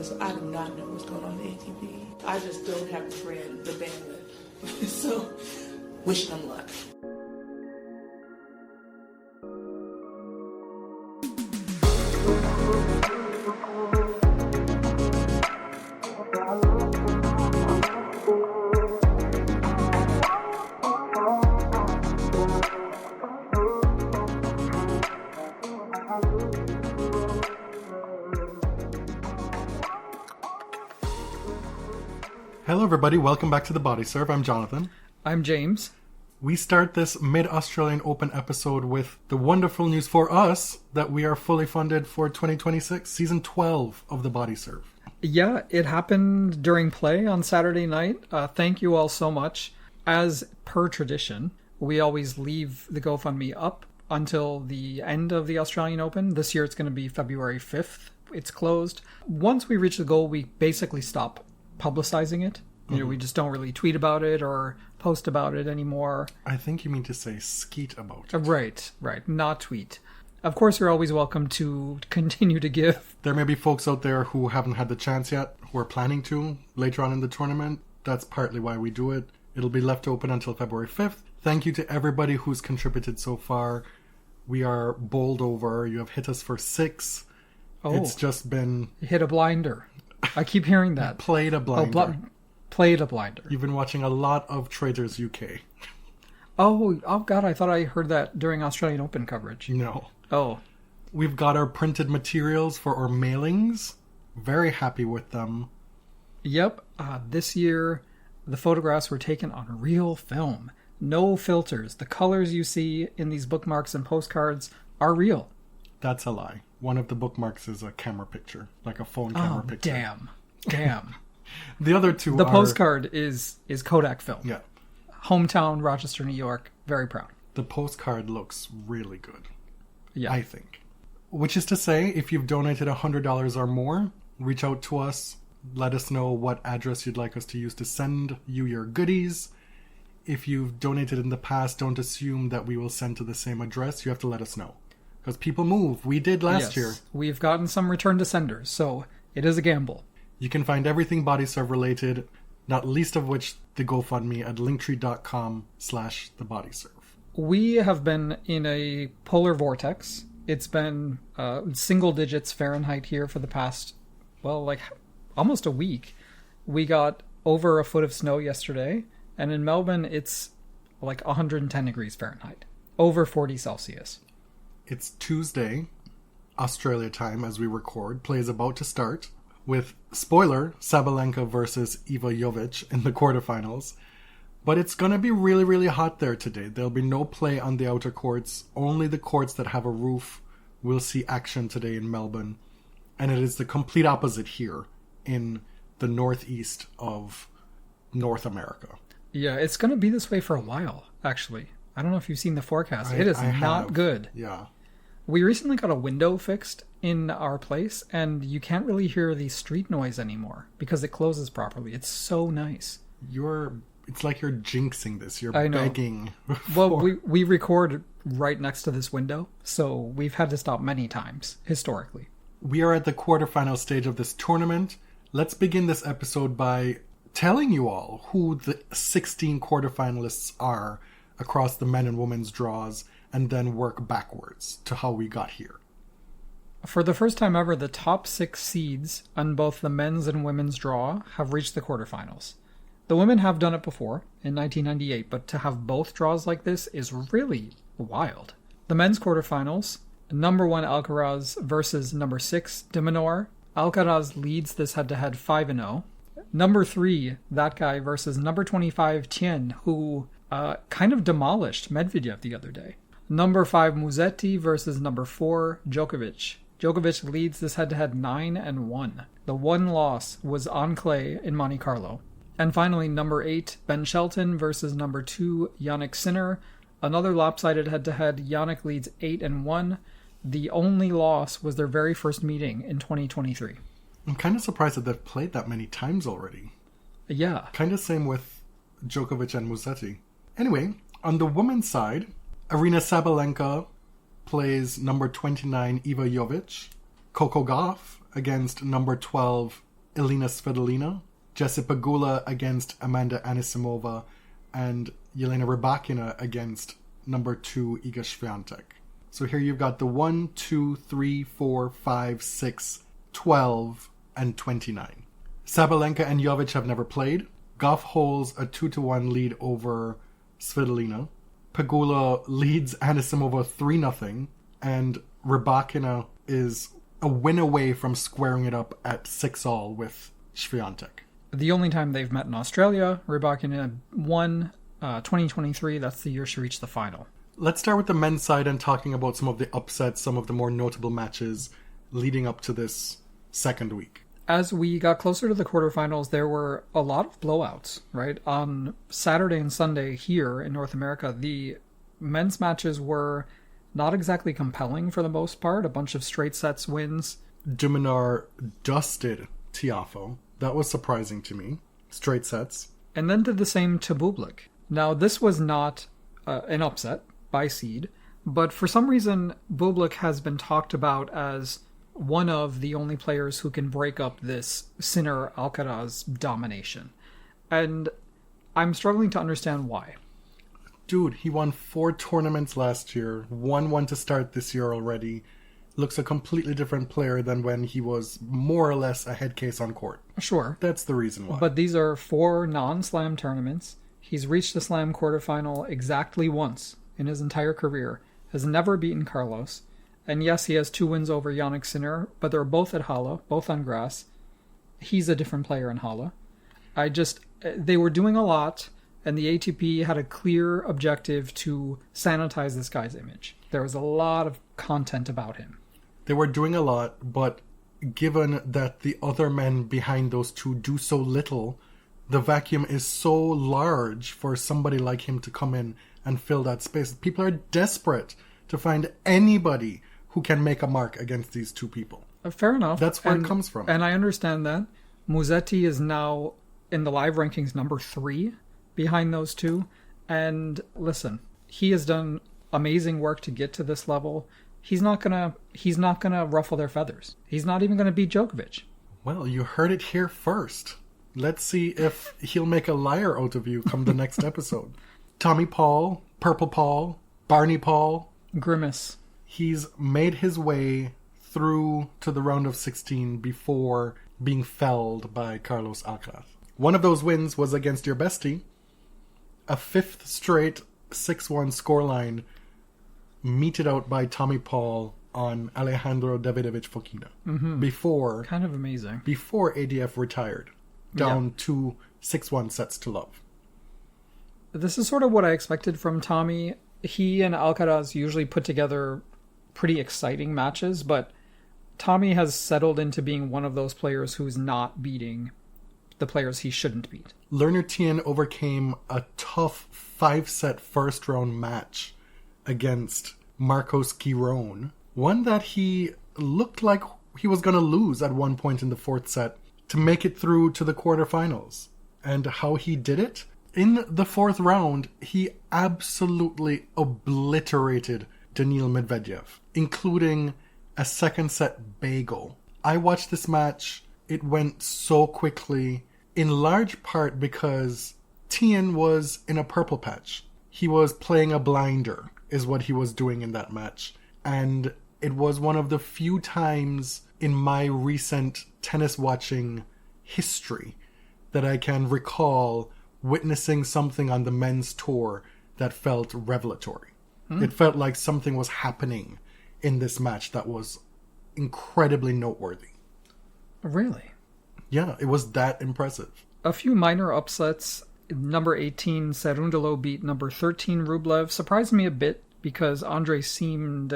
So I do not know what's going on in the ATP. I just don't have the bandwidth. So, wishing them luck. Hello everybody, welcome back to The Body Serve. I'm Jonathan. I'm James. We start this mid-Australian Open episode with the wonderful news for us that we are fully funded for 2026, season 12 of The Body Serve. Yeah, it happened during play on Saturday night. Thank you all so much. As per tradition, we always leave the GoFundMe up until the end of the Australian Open. This year it's going to be February 5th. It's closed. Once we reach the goal, we basically stop publicizing it. You know, we just don't really tweet about it or post about it anymore. I think you mean to say skeet about it. Right. Not tweet. Of course, you're always welcome to continue to give. There may be folks out there who haven't had the chance yet, who are planning to later on in the tournament. That's partly why we do it. It'll be left open until February 5th. Thank you to everybody who's contributed so far. We are bowled over. You have hit us for 6. Oh, it's just been... Hit a blinder. I keep hearing that. Played a blinder. Played a blinder. You've been watching a lot of Traders UK. Oh God, I thought I heard that during Australian Open coverage. No. Oh. We've got our printed materials for our mailings. Very happy with them. Yep. This year, the photographs were taken on real film. No filters. The colors you see in these bookmarks and postcards are real. That's a lie. One of the bookmarks is a camera picture, like a phone camera picture. Damn. The other two The postcard is Kodak film. Yeah. Hometown, Rochester, New York. Very proud. The postcard looks really good. Yeah. I think. Which is to say, if you've donated $100 or more, reach out to us. Let us know what address you'd like us to use to send you your goodies. If you've donated in the past, don't assume that we will send to the same address. You have to let us know. Because people move. We did last year. We've gotten some return to senders, so it is a gamble. You can find everything Body Serve related, not least of which the GoFundMe at linktree.com/thebodyserve. We have been in a polar vortex. It's been single digits Fahrenheit here for the past, almost a week. We got over a foot of snow yesterday, and in Melbourne it's like 110 degrees Fahrenheit, over 40 Celsius. It's Tuesday, Australia time as we record. Play is about to start with, spoiler, Sabalenka versus Eva Jovic in the quarterfinals. But it's going to be really, really hot there today. There'll be no play on the outer courts. Only the courts that have a roof will see action today in Melbourne. And it is the complete opposite here in the northeast of North America. Yeah, it's going to be this way for a while, actually. I don't know if you've seen the forecast. It is not good. Yeah. We recently got a window fixed in our place, and you can't really hear the street noise anymore because it closes properly. It's so nice. It's like you're jinxing this. You're I know. begging. Well, we record right next to this window, so we've had to stop many times, historically. We are at the quarterfinal stage of this tournament. Let's begin this episode by telling you all who the 16 quarterfinalists are across the men and women's draws, and then work backwards to how we got here. For the first time ever, the top 6 seeds on both the men's and women's draw have reached the quarterfinals. The women have done it before, in 1998, but to have both draws like this is really wild. The men's quarterfinals, number 1 Alcaraz versus number 6 de Minaur. Alcaraz leads this head-to-head 5-0. Number 3, that guy, versus number 25 Tien, who kind of demolished Medvedev the other day. Number 5 Musetti versus number 4 Djokovic. Djokovic leads this head-to-head 9-1. The one loss was on clay in Monte Carlo. And finally, number 8 Ben Shelton versus number 2 Jannik Sinner. Another lopsided head-to-head. Jannik leads 8-1. The only loss was their very first meeting in 2023. I'm kind of surprised that they've played that many times already. Yeah. Kind of same with Djokovic and Musetti. Anyway, on the women's side, Aryna Sabalenka plays number 29 Eva Jovic. Coco Gauff against number 12 Elina Svitolina, Jessie Pegula against Amanda Anisimova, and Jelena Rybakina against number 2 Iga Swiatek. So here you've got the 1, 2, 3, 4, 5, 6, 12, and 29. Sabalenka and Jovic have never played. Goff holds a 2-1 lead over Svitolina. Pegula leads Anisimova 3-0, and Rybakina is a win away from squaring it up at 6-all with Swiatek. The only time they've met in Australia, Rybakina won 2023. That's the year she reached the final. Let's start with the men's side and talking about some of the upsets, some of the more notable matches leading up to this second week. As we got closer to the quarterfinals, there were a lot of blowouts, right? On Saturday and Sunday here in North America, the men's matches were not exactly compelling for the most part. A bunch of straight sets wins. Duminar dusted Tiafoe. That was surprising to me. Straight sets. And then did the same to Bublik. Now, this was not an upset by seed, but for some reason, Bublik has been talked about as one of the only players who can break up this Sinner-Alcaraz domination. And I'm struggling to understand why. Dude, he won 4 tournaments last year, won one to start this year already. Looks a completely different player than when he was more or less a head case on court. Sure. That's the reason why. But these are 4 non-slam tournaments. He's reached the slam quarterfinal exactly once in his entire career. Has never beaten Carlos. And yes, he has 2 wins over Jannik Sinner, but they're both at Halle, both on grass. He's a different player in Halle. They were doing a lot, and the ATP had a clear objective to sanitize this guy's image. There was a lot of content about him. They were doing a lot, but given that the other men behind those two do so little, the vacuum is so large for somebody like him to come in and fill that space. People are desperate to find anybody who can make a mark against these two people. Fair enough. That's where it comes from. And I understand that. Musetti is now in the live rankings number 3 behind those two. And listen, he has done amazing work to get to this level. He's not gonna ruffle their feathers. He's not even gonna beat Djokovic. Well, you heard it here first. Let's see if he'll make a liar out of you come the next episode. Tommy Paul, Purple Paul, Barney Paul. Grimace. He's made his way through to the round of 16 before being felled by Carlos Alcaraz. One of those wins was against your bestie. A 5th straight 6-1 scoreline meted out by Tommy Paul on Alejandro Davidovich Fokina. Mm-hmm. Before... Kind of amazing. Before ADF retired. Down 2 6-1 sets to love. This is sort of what I expected from Tommy. He and Alcaraz usually put together pretty exciting matches, but Tommy has settled into being one of those players who's not beating the players he shouldn't beat. Lerner Tien overcame a tough 5-set first-round match against Marcos Giron. One that he looked like he was going to lose at one point in the 4th set to make it through to the quarterfinals. And how he did it? In the 4th round, he absolutely obliterated Daniil Medvedev, including a 2nd set bagel. I watched this match. It went so quickly, in large part because Tien was in a purple patch. He was playing a blinder, is what he was doing in that match. And it was one of the few times in my recent tennis watching history that I can recall witnessing something on the men's tour that felt revelatory. It felt like something was happening in this match that was incredibly noteworthy. Really? Yeah, it was that impressive. A few minor upsets. Number 18, Cerundolo beat number 13, Rublev. Surprised me a bit because Andre seemed,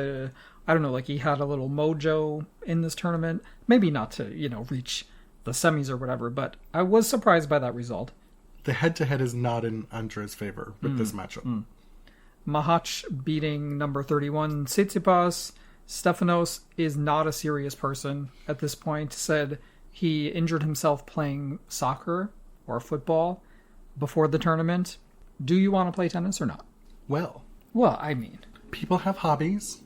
like he had a little mojo in this tournament. Maybe not to, reach the semis or whatever, but I was surprised by that result. The head-to-head is not in Andre's favor with this matchup. Mahach beating number 31, Tsitsipas. Stefanos is not a serious person at this point. Said he injured himself playing soccer or football before the tournament. Do you want to play tennis or not? Well, I mean... people have hobbies.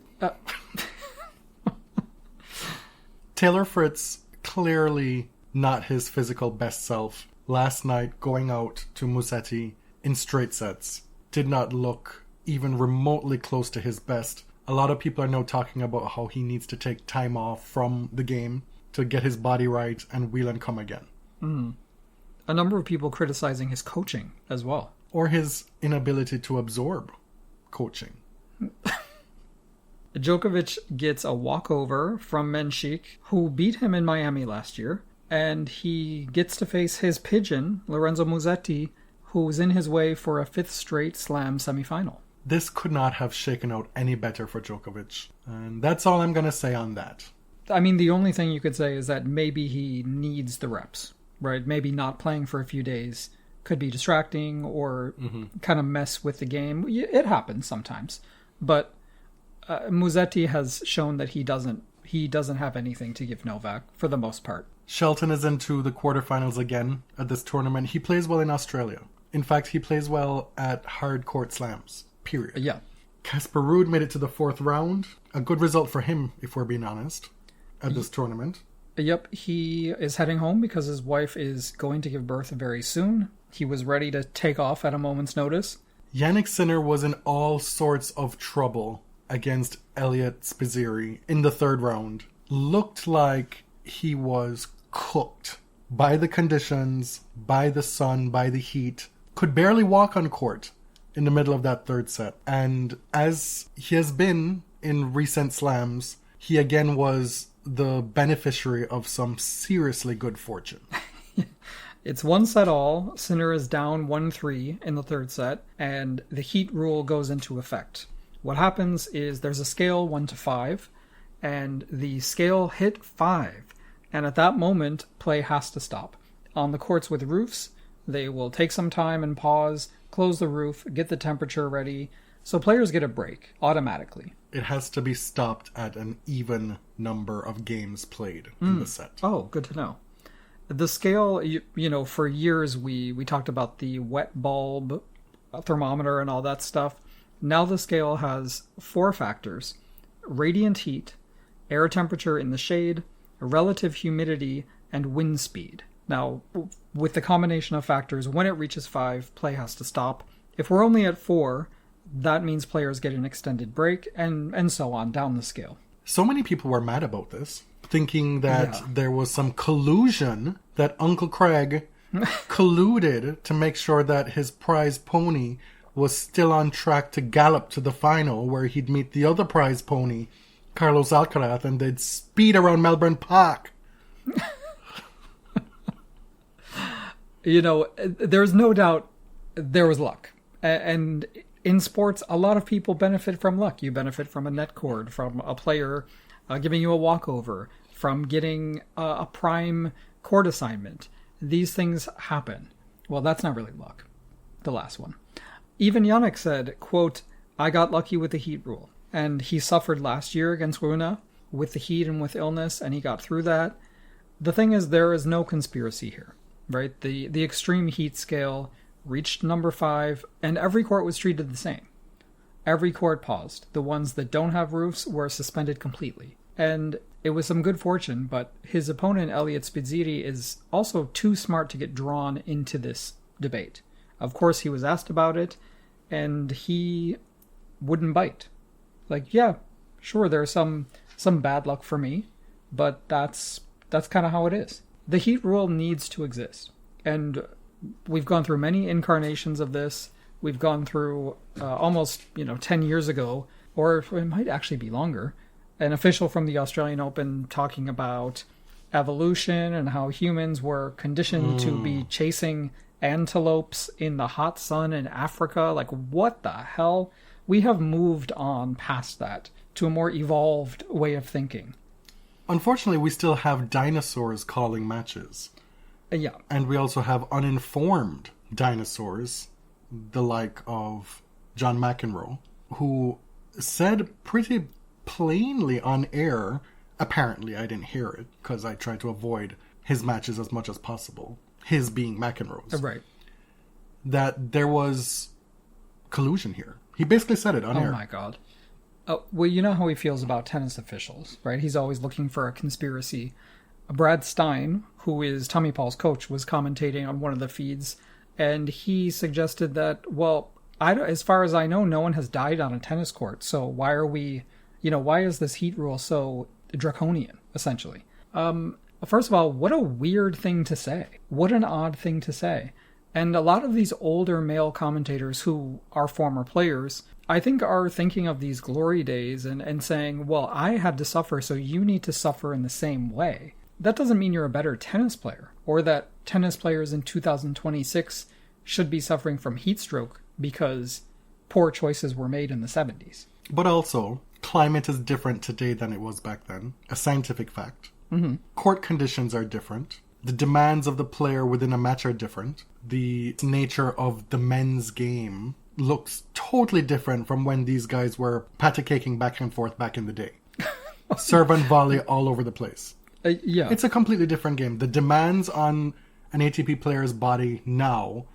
Taylor Fritz clearly not his physical best self. Last night, going out to Musetti in straight sets did not look even remotely close to his best. A lot of people are now talking about how he needs to take time off from the game to get his body right and wheel and come again. A number of people criticizing his coaching as well. Or his inability to absorb coaching. Djokovic gets a walkover from Menchik, who beat him in Miami last year, and he gets to face his pigeon, Lorenzo Musetti, who's in his way for a 5th straight slam semifinal. This could not have shaken out any better for Djokovic. And that's all I'm going to say on that. I mean, the only thing you could say is that maybe he needs the reps, right? Maybe not playing for a few days could be distracting or kind of mess with the game. It happens sometimes. But Musetti has shown that he doesn't have anything to give Novak for the most part. Shelton is into the quarterfinals again at this tournament. He plays well in Australia. In fact, he plays well at hard court slams, period. Yeah. Casper Ruud made it to the 4th round. A good result for him, if we're being honest, at this tournament. Yep, he is heading home because his wife is going to give birth very soon. He was ready to take off at a moment's notice. Jannik Sinner was in all sorts of trouble against Elliot Spizzirri in the 3rd round. Looked like he was cooked by the conditions, by the sun, by the heat. Could barely walk on court in the middle of that 3rd set. And as he has been in recent slams, he again was the beneficiary of some seriously good fortune. It's 1 set all. Sinner is down 1-3 in the 3rd set, and the heat rule goes into effect. What happens is there's a scale 1 to 5, and the scale hit 5, and at that moment, play has to stop. On the courts with roofs, they will take some time and pause, close the roof, get the temperature ready, so players get a break automatically. It has to be stopped at an even number of games played in the set. Oh, good to know. The scale, you know, for years we talked about the wet bulb thermometer and all that stuff. Now the scale has 4 factors: radiant heat, air temperature in the shade, relative humidity, and wind speed. Now, with the combination of factors, when it reaches 5, play has to stop. If we're only at 4, that means players get an extended break, and so on down the scale. So many people were mad about this, thinking that there was some collusion, that Uncle Craig colluded to make sure that his prize pony was still on track to gallop to the final, where he'd meet the other prize pony, Carlos Alcaraz, and they'd speed around Melbourne Park. You know, there's no doubt there was luck. And in sports, a lot of people benefit from luck. You benefit from a net cord, from a player giving you a walkover, from getting a prime court assignment. These things happen. Well, that's not really luck. The last one. Even Jannik said, quote, "I got lucky with the heat rule." And he suffered last year against Runa with the heat and with illness, and he got through that. The thing is, there is no conspiracy here, right? The extreme heat scale reached number 5, and every court was treated the same. Every court paused. The ones that don't have roofs were suspended completely. And it was some good fortune, but his opponent, Elliot Spizzirri, is also too smart to get drawn into this debate. Of course, he was asked about it, and he wouldn't bite. Like, yeah, sure, there's some bad luck for me, but that's kind of how it is. The heat rule needs to exist. And we've gone through many incarnations of this. We've gone through almost 10 years ago, or it might actually be longer, an official from the Australian Open talking about evolution and how humans were conditioned to be chasing antelopes in the hot sun in Africa. Like, what the hell? We have moved on past that to a more evolved way of thinking. Unfortunately, we still have dinosaurs calling matches. Yeah. And we also have uninformed dinosaurs, the like of John McEnroe, who said pretty plainly on air, apparently I didn't hear it because I tried to avoid his matches as much as possible, his being McEnroe's, Right, that there was collusion here. He basically said it on air. Oh my god. Well, you know how he feels about tennis officials, right? He's always looking for a conspiracy. Brad Stein, who is Tommy Paul's coach, was commentating on one of the feeds, and he suggested that, well, as far as I know, no one has died on a tennis court, so why are we, why is this heat rule so draconian, essentially? First of all, what a weird thing to say. What an odd thing to say. And a lot of these older male commentators who are former players, I think, are thinking of these glory days and saying, well, I had to suffer, so you need to suffer in the same way. That doesn't mean you're a better tennis player, or that tennis players in 2026 should be suffering from heat stroke because poor choices were made in the 70s. But also, climate is different today than it was back then. A scientific fact. Mm-hmm. Court conditions are different. The demands of the player within a match are different. The nature of the men's game looks totally different from when these guys were patty-caking back and forth back in the day. Serve and volley all over the place. Yeah. It's a completely different game. The demands on an ATP player's body now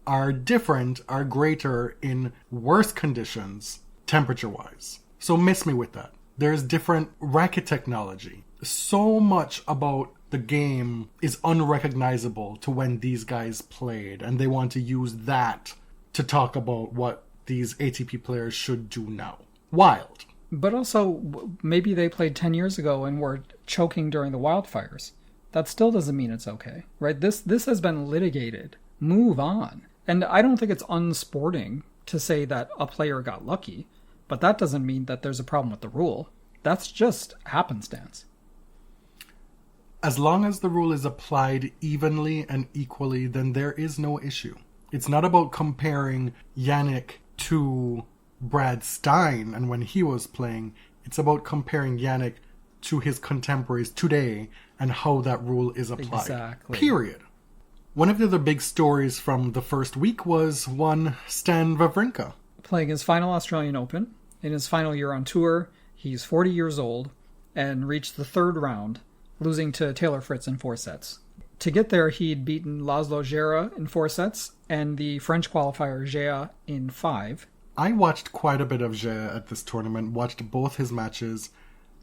are different, are greater in worse conditions, temperature-wise. So miss me with that. There's different racket technology. So much about the game is unrecognizable to when these guys played, and they want to use that to talk about what these ATP players should do now. Wild. But also, maybe they played 10 years ago and were choking during the wildfires. That still doesn't mean it's okay, right? This has been litigated. Move on. And I don't think it's unsporting to say that a player got lucky, but that doesn't mean that there's a problem with the rule. That's just happenstance. As long as the rule is applied evenly and equally, then there is no issue. It's not about comparing Jannik to Brad Stein and when he was playing. It's about comparing Jannik to his contemporaries today and how that rule is applied. Exactly. Period. One of the other big stories from the first week was one Stan Wawrinka. Playing his final Australian Open, in his final year on tour, he's 40 years old and reached the third round, losing to Taylor Fritz in 4 sets. To get there, he'd beaten Laszlo Gera in 4 sets and the French qualifier Gea in 5. I watched quite a bit of Gea at this tournament, watched both his matches.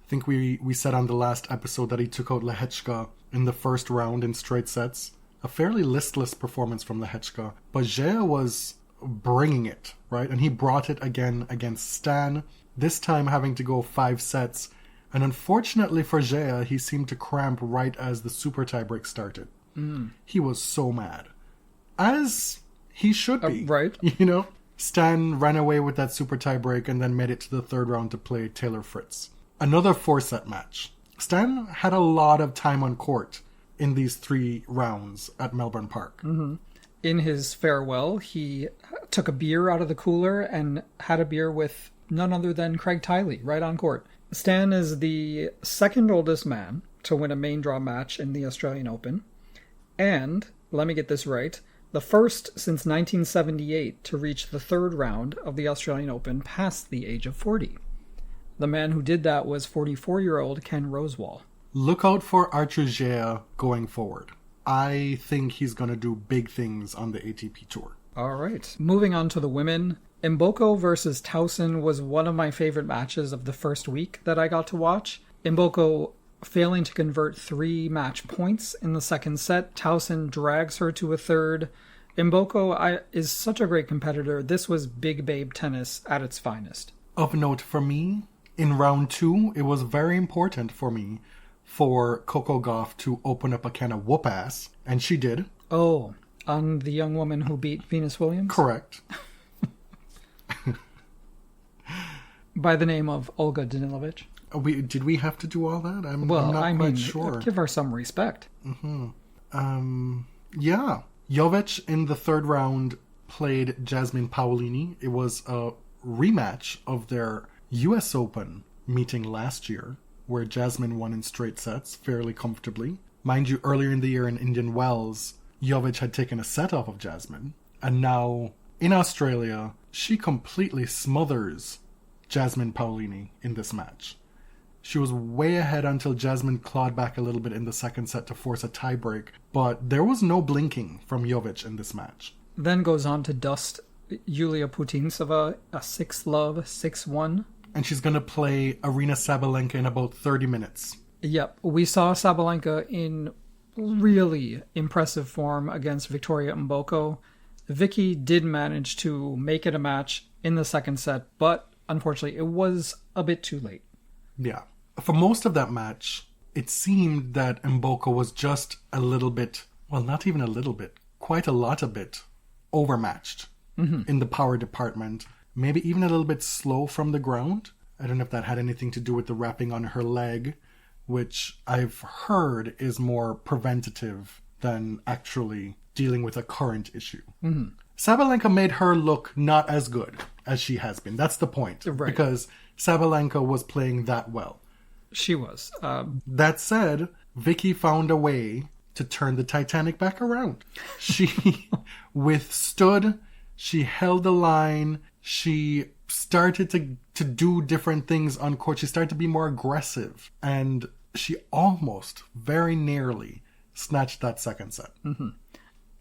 I think we said on the last episode that he took out Lehechka in the first round in straight sets. A fairly listless performance from Lehechka, but Gea was bringing it, right? And he brought it again against Stan, this time having to go 5 sets. And unfortunately for Gea, he seemed to cramp right as the super tiebreak started. He was so mad. As he should be. Right. Stan ran away with that super tiebreak and then made it to the third round to play Taylor Fritz. Another 4-set match. Stan had a lot of time on court in these 3 rounds at Melbourne Park. Mm-hmm. In his farewell, he took a beer out of the cooler and had a beer with none other than Craig Tiley right on court. Stan is the second oldest man to win a main draw match in the Australian Open. And, let me get this right, the first since 1978 to reach the third round of the Australian Open past the age of 40. The man who did that was 44-year-old Ken Rosewall. Look out for Arthur Gea going forward. I think he's going to do big things on the ATP Tour. All right. Moving on to the women. Mboko versus Towson was one of my favorite matches of the first week that I got to watch. Mboko failing to convert 3 match points in the second set. Towson drags her to a third. Mboko is such a great competitor. This was big babe tennis at its finest. Of note for me, in round 2, it was very important for me for Coco Gauff to open up a can of whoop ass, and she did. Oh, on the young woman who beat Venus Williams? Correct. By the name of Olga Danilovic. Did we have to do all that? I'm not quite sure. Give her some respect. Mm-hmm. Yeah. Jovic in the third round played Jasmine Paolini. It was a rematch of their US Open meeting last year, where Jasmine won in straight sets fairly comfortably. Mind you, earlier in the year in Indian Wells, Jovic had taken a set off of Jasmine, and now in Australia, she completely smothers Jasmine Paolini in this match. She was way ahead until Jasmine clawed back a little bit in the second set to force a tiebreak, but there was no blinking from Jovic in this match. Then goes on to dust Yulia Putintseva, a 6-love, 6-1. And she's going to play Arina Sabalenka in about 30 minutes. Yep, we saw Sabalenka in really impressive form against Victoria Mboko. Vicky did manage to make it a match in the second set, but unfortunately it was a bit too late. Yeah. For most of that match, it seemed that Mboko was just a little bit, well, not even a little bit, quite a lot of bit overmatched in the power department. Maybe even a little bit slow from the ground. I don't know if that had anything to do with the wrapping on her leg, which I've heard is more preventative than actually dealing with a current issue. Sabalenka made her look not as good as she has been. That's the point. Right. Because Sabalenka was playing that well. She was. That said, Vicky found a way to turn the Titanic back around. She withstood, she held the line, she started to do different things on court. She started to be more aggressive. And she almost, very nearly, snatched that second set.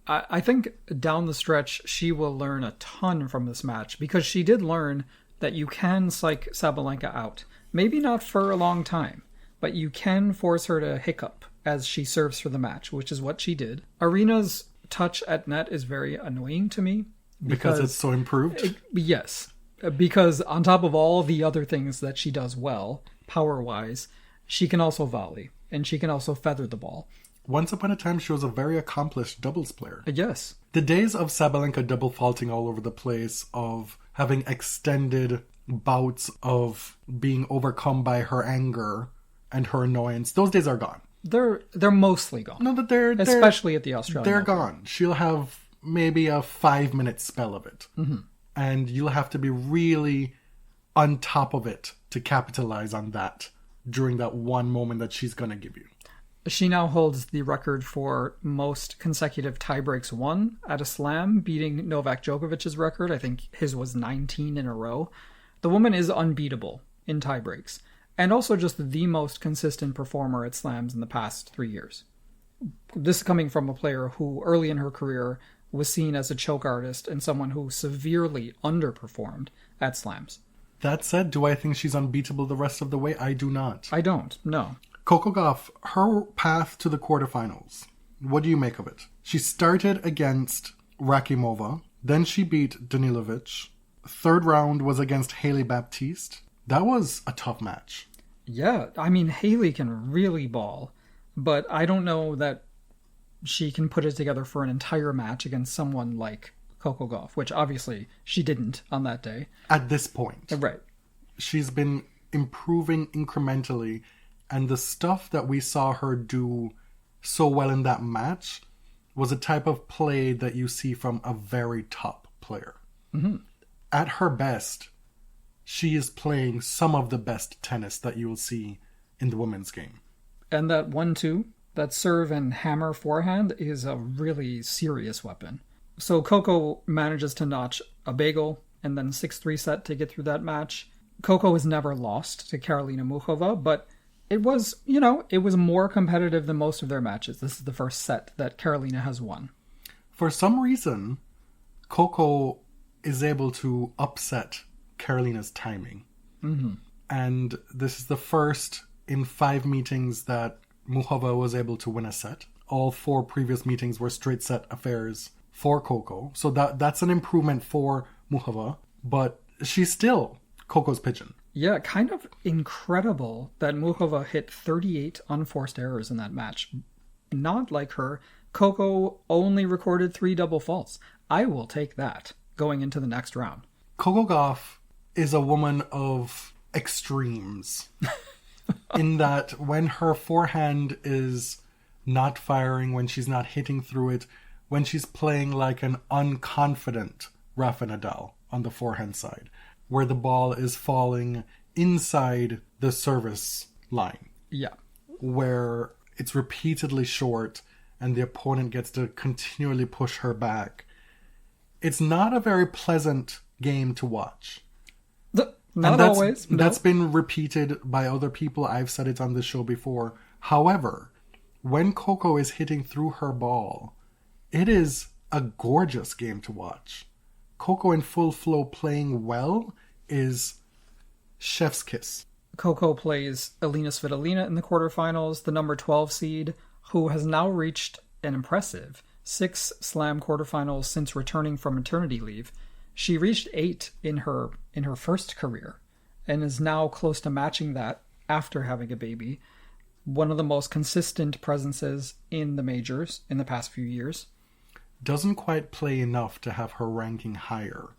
I think down the stretch, she will learn a ton from this match, because she did learn that you can psych Sabalenka out. Maybe not for a long time, but you can force her to hiccup as she serves for the match, which is what she did. Arena's touch at net is very annoying to me. Because it's so improved? Yes. Because on top of all the other things that she does well, power-wise, she can also volley, and she can also feather the ball. Once upon a time, she was a very accomplished doubles player. Yes. The days of Sabalenka double faulting all over the place, of having extended bouts of being overcome by her anger and her annoyance, those days are gone. They're mostly gone. No, that they're especially at the Australian They're Open. gone. She'll have maybe a 5-minute spell of it. And you'll have to be really on top of it to capitalize on that during that one moment that she's going to give you. She now holds the record for most consecutive tiebreaks won at a slam, beating Novak Djokovic's record. I think his was 19 in a row. The woman is unbeatable in tiebreaks, and also just the most consistent performer at slams in the past 3 years. This is coming from a player who early in her career was seen as a choke artist and someone who severely underperformed at slams. That said, do I think she's unbeatable the rest of the way? I do not. I don't, no. Coco Gauff, her path to the quarterfinals, what do you make of it? She started against Rakimova, then she beat Danilovic. Third round was against Hailey Baptiste. That was a tough match. Yeah, I mean, Hailey can really ball, but I don't know that she can put it together for an entire match against someone like Coco Gauff, which obviously she didn't on that day. At this point. Right. She's been improving incrementally, and the stuff that we saw her do so well in that match was a type of play that you see from a very top player. At her best, she is playing some of the best tennis that you will see in the women's game. And that 1-2, that serve and hammer forehand, is a really serious weapon. So Coco manages to notch a bagel and then 6-3 set to get through that match. Coco has never lost to Karolina Muchova, but it was, it was more competitive than most of their matches. This is the first set that Karolina has won. For some reason, Coco is able to upset Karolina's timing. And this is the first in 5 meetings that Muchova was able to win a set. All 4 previous meetings were straight set affairs for Coco. So that's an improvement for Muchova, but she's still Coco's pigeon. Yeah, kind of incredible that Muchova hit 38 unforced errors in that match. Not like her. Coco only recorded 3 double faults. I will take that going into the next round. Coco Gauff is a woman of extremes. In that when her forehand is not firing, when she's not hitting through it, when she's playing like an unconfident Rafa Nadal on the forehand side, where the ball is falling inside the service line. Yeah. Where it's repeatedly short and the opponent gets to continually push not a very pleasant game to watch. Not always. No. That's been repeated by other people. I've said it on the show before. However, when Coco is hitting through her ball, it is a gorgeous game to watch. Coco in full flow playing well is chef's kiss. Coco plays Elena Svitolina in the quarterfinals, the number 12 seed, who has now reached an impressive 6 slam quarterfinals since returning from maternity leave. She reached 8 in her first career and is now close to matching that after having a baby. One of the most consistent presences in the majors in the past few years. Doesn't quite play enough to have her ranking higher.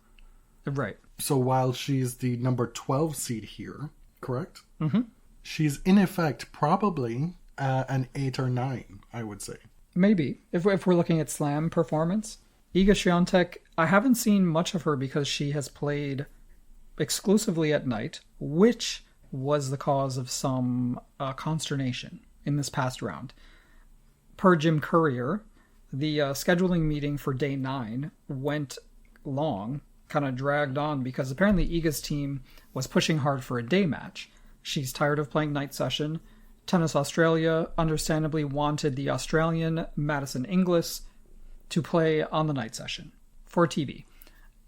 Right. So while she's the number 12 seed here, correct? Mm-hmm. She's in effect probably an 8 or 9, I would say. Maybe, if we're looking at slam performance. Iga Świątek, I haven't seen much of her because she has played exclusively at night, which was the cause of some consternation in this past round. Per Jim Courier, the scheduling meeting for day 9 went long, kind of dragged on, because apparently Iga's team was pushing hard for a day match. She's tired of playing night session. Tennis Australia understandably wanted the Australian Madison Inglis to play on the night session for TV.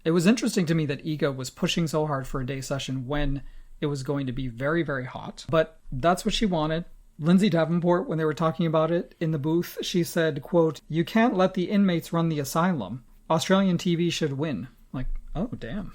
It was interesting to me that Iga was pushing so hard for a day session when it was going to be very, very hot. But that's what she wanted. Lindsay Davenport, when they were talking about it in the booth, she said, quote, "You can't let the inmates run the asylum. Australian TV should win." Like, oh, damn.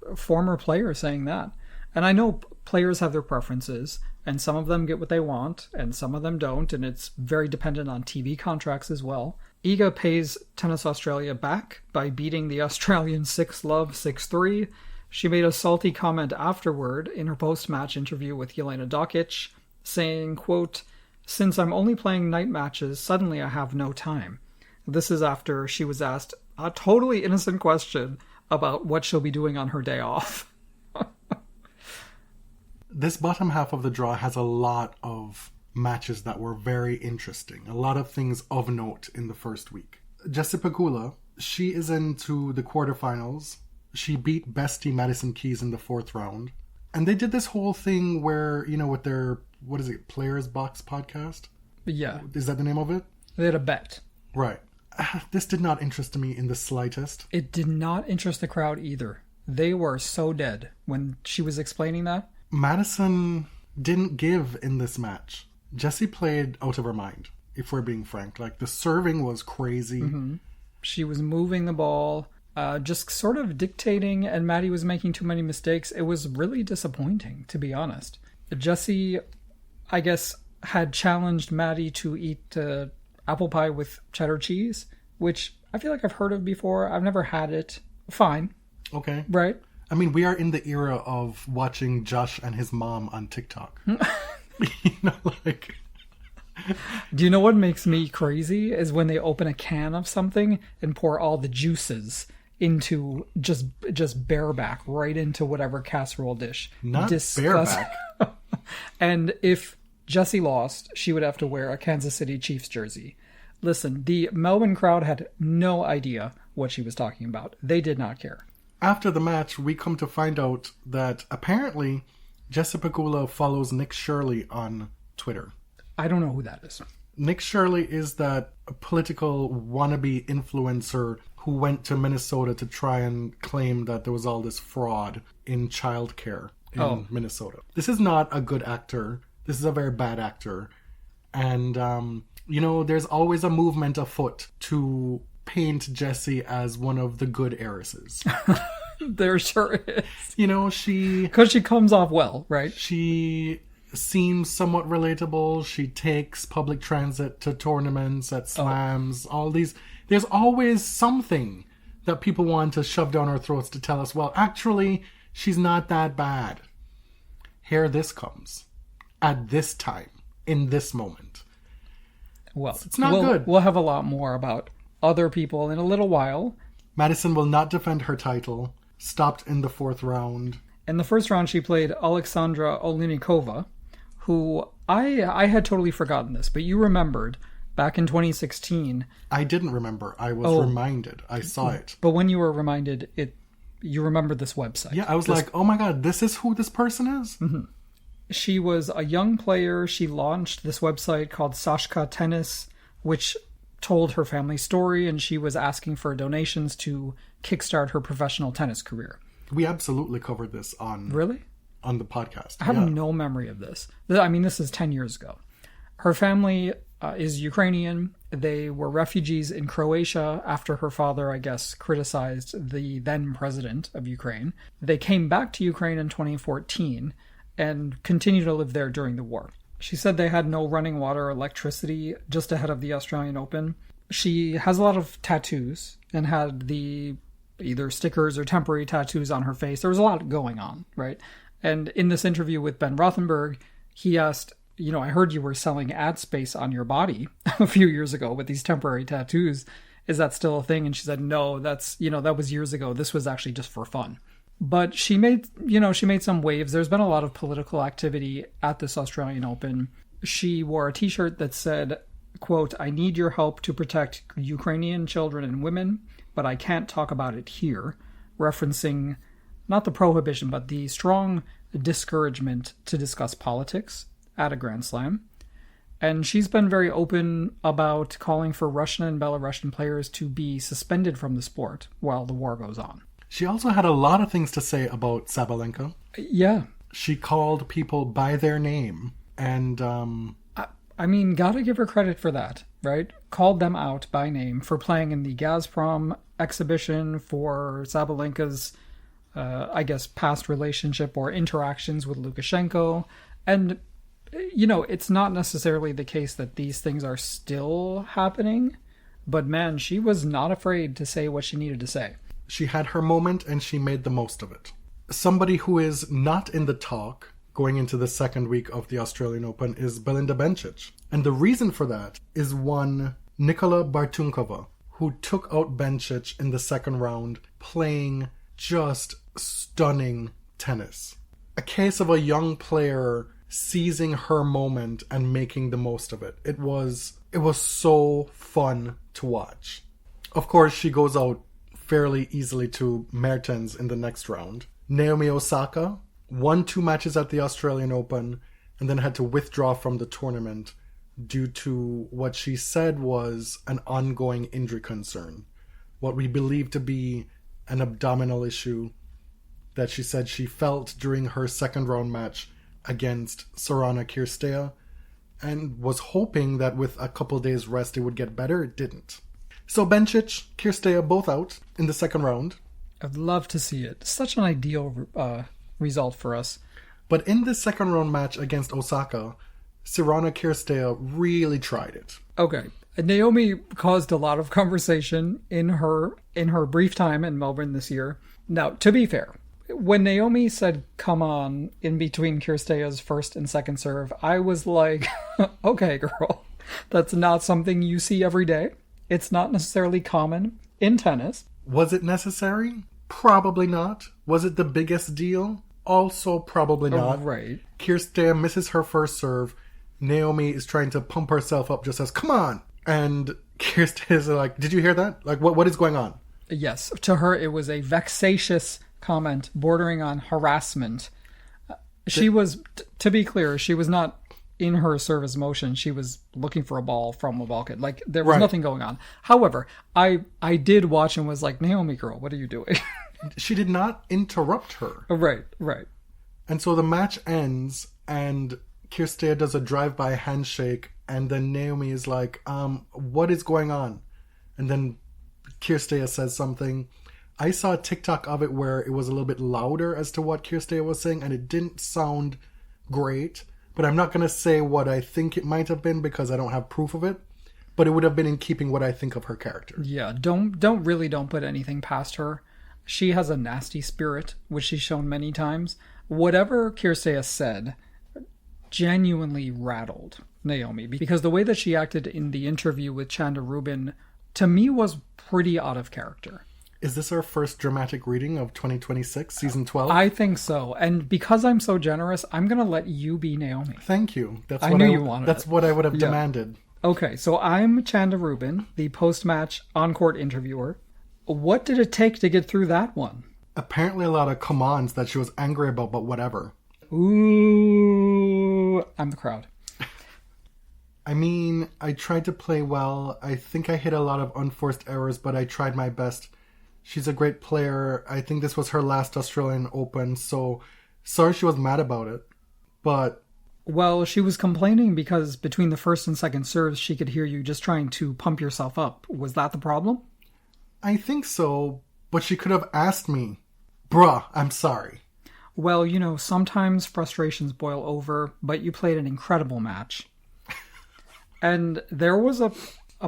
A former player saying that. And I know players have their preferences, and some of them get what they want, and some of them don't, and it's very dependent on TV contracts as well. Iga pays Tennis Australia back by beating the Australian 6-love 6-3. She made a salty comment afterward in her post-match interview with Jelena Djokovic, saying, quote, "Since I'm only playing night matches, suddenly I have no time." This is after she was asked a totally innocent question about what she'll be doing on her day off. This bottom half of the draw has a lot of matches that were very interesting. A lot of things of note in the first week. Jessie Pegula, she is into the quarterfinals. She beat bestie Madison Keys in the 4th round. And they did this whole thing where, you know, with their, what is it, Players Box podcast? Yeah. Is that the name of it? They had a bet. Right. This did not interest me in the slightest. It did not interest the crowd either. They were so dead when she was explaining that. Madison didn't give in this match. Jessie played out of her mind, if we're being frank. Like, the serving was crazy. Mm-hmm. She was moving the ball, just sort of dictating, and Maddie was making too many mistakes. It was really disappointing, to be honest. Jessie, I guess, had challenged Maddie to eat apple pie with cheddar cheese, which I feel like I've heard of before. I've never had it. Fine. Okay. Right? I mean, we are in the era of watching Josh and his mom on TikTok. You know, like... Do you know what makes me crazy? Is when they open a can of something and pour all the juices into just bareback right into whatever casserole dish. Not bareback. And if Jessie lost, she would have to wear a Kansas City Chiefs jersey. Listen, the Melbourne crowd had no idea what she was talking about. They did not care. After the match, we come to find out that apparently Jessie Pegula follows Nick Shirley on Twitter. I don't know who that is. Nick Shirley is that political wannabe influencer who went to Minnesota to try and claim that there was all this fraud in childcare in Minnesota. This is not a good actor. This is a very bad actor. And, you know, there's always a movement afoot to paint Jessie as one of the good heiresses. There sure is. You know, because she comes off well, right? She seems somewhat relatable. She takes public transit to tournaments, at slams, all these. There's always something that people want to shove down our throats to tell us, well, actually, she's not that bad. Here this comes. At this time. In this moment. Well, it's not good. We'll have a lot more about other people in a little while. Madison will not defend her title. Stopped in the 4th round. In the first round, she played Alexandra Olenikova, who I had totally forgotten this, but you remembered back in 2016. I didn't remember. I was reminded. I saw it. But when you were reminded, you remembered this website. Yeah, I was like, oh my god, this is who this person is? Mm-hmm. She was a young player. She launched this website called Sashka Tennis, which told her family story, and she was asking for donations to kickstart her professional tennis career. We absolutely covered this on... Really? on the podcast. I have no memory of this. I mean, this is 10 years ago. Her family is Ukrainian. They were refugees in Croatia after her father, I guess, criticized the then president of Ukraine. They came back to Ukraine in 2014 and continued to live there during the war. She said they had no running water or electricity just ahead of the Australian Open. She has a lot of tattoos and had the either stickers or temporary tattoos on her face. There was a lot going on, right? And in this interview with Ben Rothenberg, he asked, I heard you were selling ad space on your body a few years ago with these temporary tattoos. Is that still a thing? And she said, no, that was years ago. This was actually just for fun. But she made some waves. There's been a lot of political activity at this Australian Open. She wore a t-shirt that said, quote, "I need your help to protect Ukrainian children and women, but I can't talk about it here," referencing not the prohibition, but the strong discouragement to discuss politics at a Grand Slam. And she's been very open about calling for Russian and Belarusian players to be suspended from the sport while the war goes on. She also had a lot of things to say about Sabalenka. Yeah. She called people by their name. And, I mean, gotta give her credit for that, right? Called them out by name for playing in the Gazprom exhibition, for Sabalenka's, I guess, past relationship or interactions with Lukashenko. And, it's not necessarily the case that these things are still happening. But man, she was not afraid to say what she needed to say. She had her moment and she made the most of it. Somebody who is not in the talk going into the second week of the Australian Open is Belinda Bencic. And the reason for that is one Nicola Bartunkova, who took out Bencic in the second round, playing just stunning tennis. A case of a young player seizing her moment and making the most of it. It was so fun to watch. Of course, she goes out fairly easily to Mertens in the next round. Naomi Osaka won 2 matches at the Australian Open and then had to withdraw from the tournament due to what she said was an ongoing injury concern. What we believe to be an abdominal issue that she said she felt during her second round match against Osaka-Cirstea and was hoping that with a couple days rest it would get better. It didn't. So Bencic, Cirstea both out in the second round. I'd love to see it. Such an ideal result for us. But in the second round match against Osaka, Osaka-Cirstea really tried it. Okay. Naomi caused a lot of conversation in her brief time in Melbourne this year. Now, to be fair, when Naomi said, "come on," in between Kirstea's first and second serve, I was like, okay, girl, that's not something you see every day. It's not necessarily common in tennis. Was it necessary? Probably not. Was it the biggest deal? Also probably not. Right. Cirstea misses her first serve. Naomi is trying to pump herself up, just says, "come on." And Cirstea is like, "did you hear that? Like, what is going on?" Yes. To her, it was a vexatious comment bordering on harassment. She was, to be clear, she was not in her service motion. She was looking for a ball from a ball kid. Like, there was nothing going on. However, I did watch and was like, "Naomi, girl, what are you doing?" She did not interrupt her. Right. And so the match ends and Cirstea does a drive-by handshake and then Naomi is like, what is going on? And then Cirstea says something. I saw a TikTok of it where it was a little bit louder as to what Cirstea was saying and it didn't sound great. But I'm not going to say what I think it might have been because I don't have proof of it. But it would have been in keeping what I think of her character. Yeah, don't put anything past her. She has a nasty spirit, which she's shown many times. Whatever Cirstea said genuinely rattled Naomi because the way that she acted in the interview with Chanda Rubin, to me, was pretty out of character. Is this our first dramatic reading of 2026, season 12? I think so. And because I'm so generous, I'm going to let you be Naomi. Thank you. I knew you wanted That's it. what I would have demanded. Okay, so I'm Chanda Rubin, the post-match on-court interviewer. What did it take to get through that one? Apparently a lot of come-ons that she was angry about, but whatever. Ooh, I'm the crowd. I mean, I tried to play well. I think I hit a lot of unforced errors, but I tried my best. She's a great player. I think this was her last Australian Open, so Sorry she was mad about it, but... Well, she was complaining because between the first and second serves, she could hear you just trying to pump yourself up. Was that the problem? I think so, but she could have asked me, bruh, I'm sorry. Well, you know, sometimes frustrations boil over, but you played an incredible match. And there was a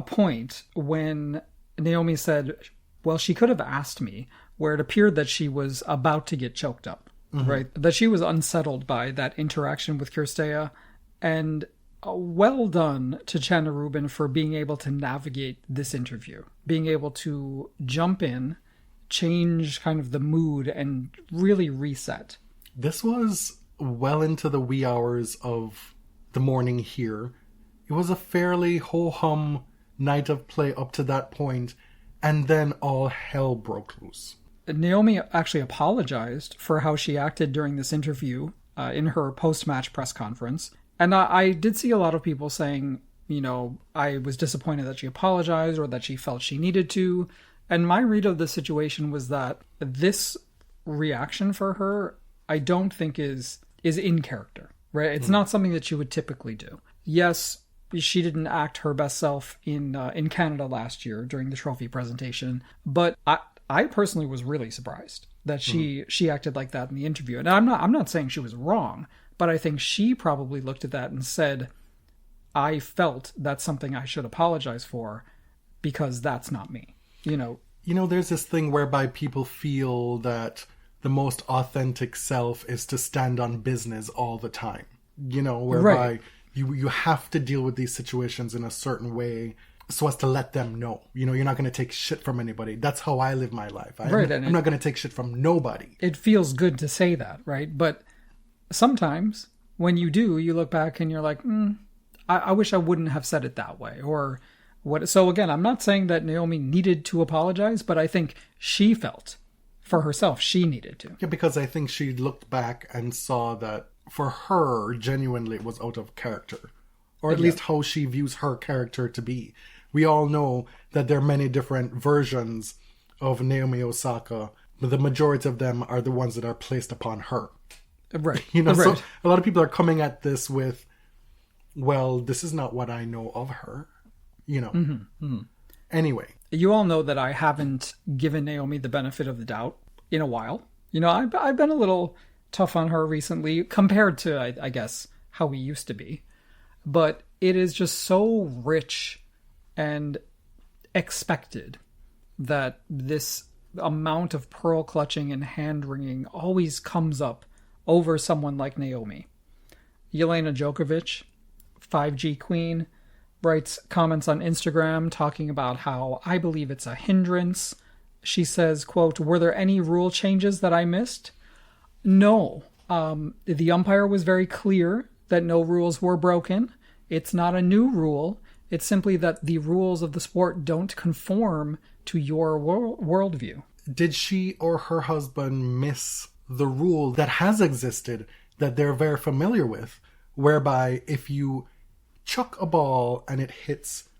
point when Naomi said, well, she could have asked me, where it appeared that she was about to get choked up. Right, that she was unsettled by that interaction with Cirstea, and well done to Chana Rubin for being able to navigate this interview, being able to jump in, change kind of the mood, and really reset. This was well into the wee hours of the morning here. It was a fairly ho-hum night of play up to that point, and then all hell broke loose. Naomi actually apologized for how she acted during this interview in her post-match press conference. And I did see a lot of people saying, you know, I was disappointed that she apologized or that she felt she needed to. And my read of the situation was that this reaction for her, I don't think is in character, right? It's not something that she would typically do. Yes, she didn't act her best self in Canada last year during the trophy presentation, but I personally was really surprised that she acted like that in the interview. And I'm not saying she was wrong, but I think she probably looked at that and said, I felt that's something I should apologize for because that's not me. You know, there's this thing whereby people feel that the most authentic self is to stand on business all the time. You know, whereby right. you have to deal with these situations in a certain way so as to let them know, you know, you're not going to take shit from anybody. That's how I live my life. I'm not going to take shit from nobody. It feels good to say that, right? But sometimes when you do, you look back and you're like, I wish I wouldn't have said it that way. Or what? So again, I'm not saying that Naomi needed to apologize, but I think she felt for herself she needed to. Yeah, because I think she looked back and saw that for her, genuinely, it was out of character. Or at least how she views her character to be. We all know that there are many different versions of Naomi Osaka, but the majority of them are the ones that are placed upon her. Right. You know, right. So a lot of people are coming at this with, well, this is not what I know of her. You know. Anyway. You all know that I haven't given Naomi the benefit of the doubt in a while. You know, I've been a little tough on her recently compared to, I guess, how we used to be. But it is just so rich and expected that this amount of pearl clutching and hand wringing always comes up over someone like Naomi. Jelena Djokovic, 5G queen, writes comments on Instagram talking about how I believe it's a hindrance. She says, quote, were there any rule changes that I missed? No. The umpire was very clear that no rules were broken. It's not a new rule. It's simply that the rules of the sport don't conform to your worldview. Did she or her husband miss the rule that has existed that they're very familiar with, whereby if you chuck a ball and it hits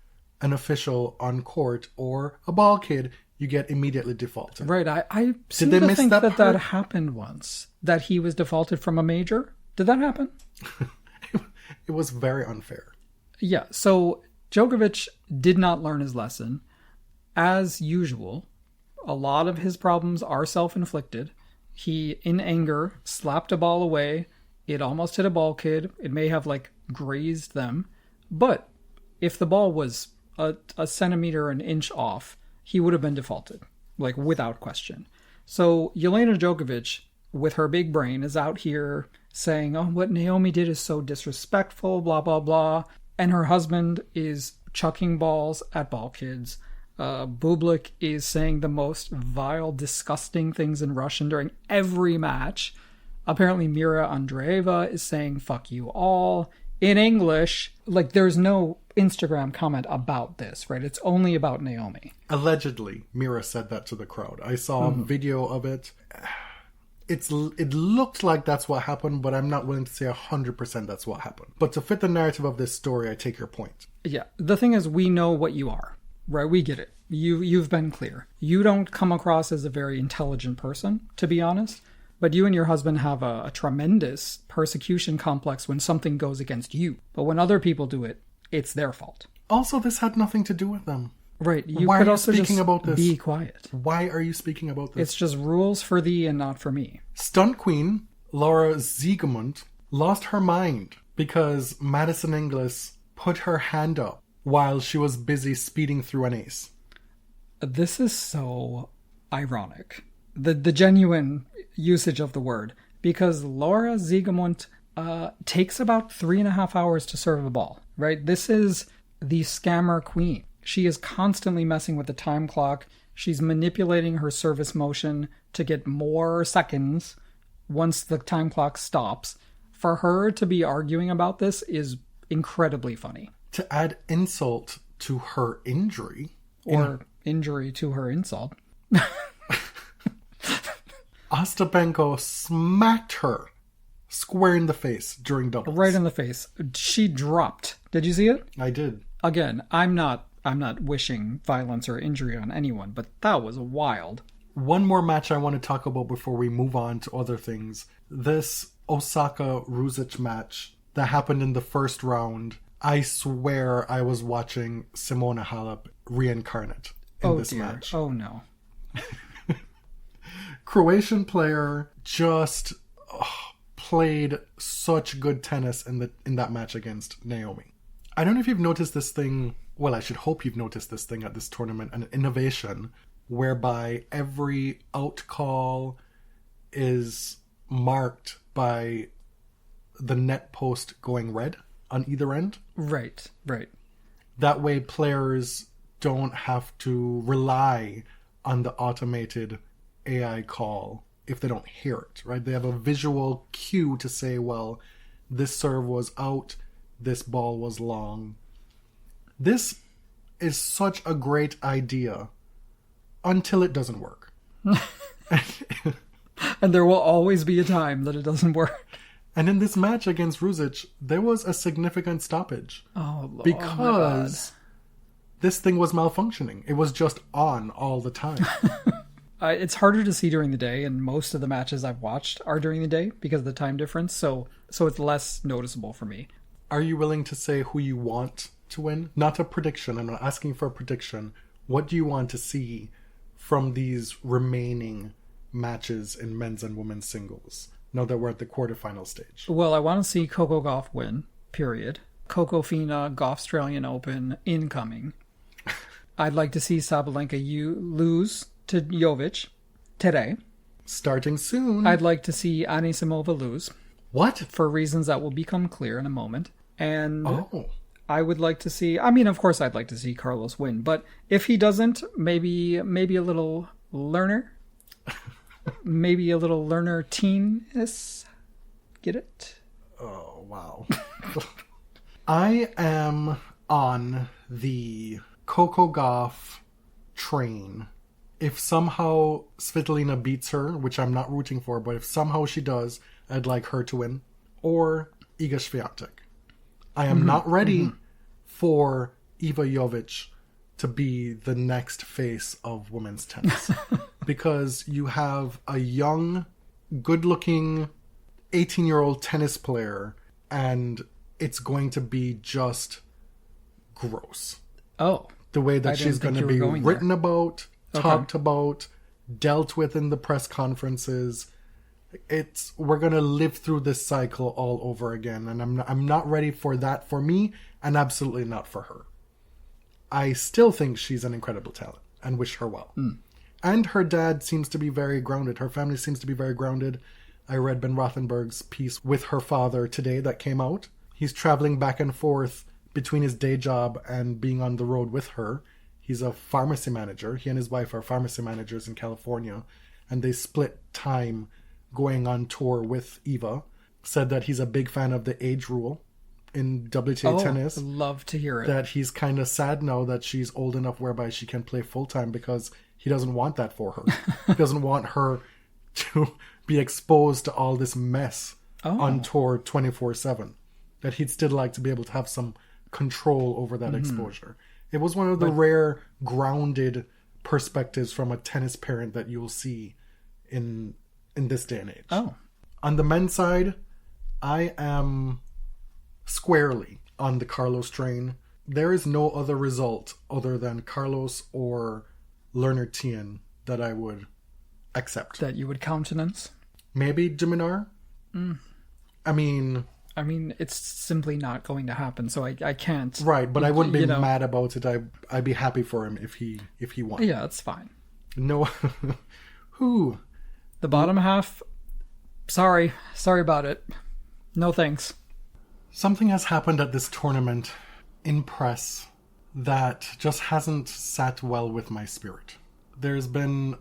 an official on court or a ball kid, you get immediately defaulted? Right. I seem to think that happened once, that he was defaulted from a major. Did that happen? It was very unfair. Yeah, so Djokovic did not learn his lesson. As usual, a lot of his problems are self-inflicted. He, in anger, slapped a ball away. It almost hit a ball kid. It may have, grazed them. But if the ball was a centimeter, an inch off, he would have been defaulted, without question. So Jelena Djokovic, with her big brain, is out here saying, oh, what Naomi did is so disrespectful, blah, blah, blah. And her husband is chucking balls at ball kids. Bublik is saying the most vile, disgusting things in Russian during every match. Apparently Mira Andreeva is saying, fuck you all. In English, there's no Instagram comment about this, right? It's only about Naomi. Allegedly, Mira said that to the crowd. I saw a video of it. It looked like that's what happened, but I'm not willing to say 100% that's what happened. But to fit the narrative of this story, I take your point. Yeah, the thing is, we know what you are, right? We get it. You've been clear. You don't come across as a very intelligent person, to be honest. But you and your husband have a tremendous persecution complex when something goes against you. But when other people do it, it's their fault. Also, this had nothing to do with them. Right. You Why could are you also speaking just about this? be quiet. Why are you speaking about this? It's just rules for thee and not for me. Stunt queen Laura Siegemund lost her mind because Madison Inglis put her hand up while she was busy speeding through an ace. This is so ironic. The genuine usage of the word. Because Laura Siegemund takes about 3.5 hours to serve a ball, right? This is the scammer queen. She is constantly messing with the time clock. She's manipulating her service motion to get more seconds once the time clock stops. For her to be arguing about this is incredibly funny. To add insult to her injury. Or injury to her insult. Ostapenko smacked her square in the face during doubles. Right in the face. She dropped. Did you see it? I did. Again, I'm not wishing violence or injury on anyone, but that was wild. One more match I want to talk about before we move on to other things. This Osaka-Ruzic match that happened in the first round. I swear I was watching Simona Halep reincarnate in this match. Oh no. Croatian player just played such good tennis in that match against Naomi. I don't know if you've noticed this thing. Well, I should hope you've noticed this thing at this tournament, an innovation whereby every out call is marked by the net post going red on either end. Right. That way players don't have to rely on the automated AI call if they don't hear it, right? They have a visual cue to say, well, this serve was out, this ball was long. This is such a great idea until it doesn't work. And there will always be a time that it doesn't work. And in this match against Ruzic, there was a significant stoppage. Oh, Lord. Because this thing was malfunctioning. It was just on all the time. It's harder to see during the day, and most of the matches I've watched are during the day because of the time difference, so it's less noticeable for me. Are you willing to say who you want to win? Not a prediction. I'm not asking for a prediction. What do you want to see from these remaining matches in men's and women's singles, now that we're at the quarterfinal stage? Well, I want to see Coco Gauff win, period. Coco Fina, Gauff Australian Open, incoming. I'd like to see Sabalenka lose to Jovic today. Starting soon. I'd like to see Anisimova lose. What? For reasons that will become clear in a moment. And I would like to see, of course I'd like to see Carlos win, but if he doesn't, maybe a little learner. Maybe a little learner Tien-is. Get it? Oh, wow. I am on the Coco Gauff train. If somehow Svitolina beats her, which I'm not rooting for, but if somehow she does, I'd like her to win. Or Iga Swiatek. I am not ready for Iva Jovic to be the next face of women's tennis. Because you have a young, good-looking 18-year-old tennis player, and it's going to be just gross. Oh. The way that she's going to be written about, talked about, dealt with in the press conferences. We're going to live through this cycle all over again, and I'm not ready for that for me, and absolutely not for her. I still think she's an incredible talent and wish her well. And her dad seems to be very grounded. Her family seems to be very grounded. I read Ben Rothenberg's piece with her father today that came out. He's traveling back and forth between his day job and being on the road with her. He's a pharmacy manager. He and his wife are pharmacy managers in California, and they split time going on tour with Eva. Said that he's a big fan of the age rule in WTA tennis. I'd love to hear it. That he's kind of sad now that she's old enough whereby she can play full-time, because he doesn't want that for her. He doesn't want her to be exposed to all this mess on tour 24/7. That he'd still like to be able to have some control over that exposure. It was one of the rare grounded perspectives from a tennis parent that you'll see in in this day and age. Oh. On the men's side, I am squarely on the Carlos train. There is no other result other than Carlos or Leonard Tien that I would accept. That you would countenance? Maybe Jiminar? I mean, it's simply not going to happen, so I can't. Right, but I wouldn't be mad about it. I'd be happy for him if he won. Yeah, that's fine. No. Who? The bottom half, sorry about it. No thanks. Something has happened at this tournament in press that just hasn't sat well with my spirit. There's been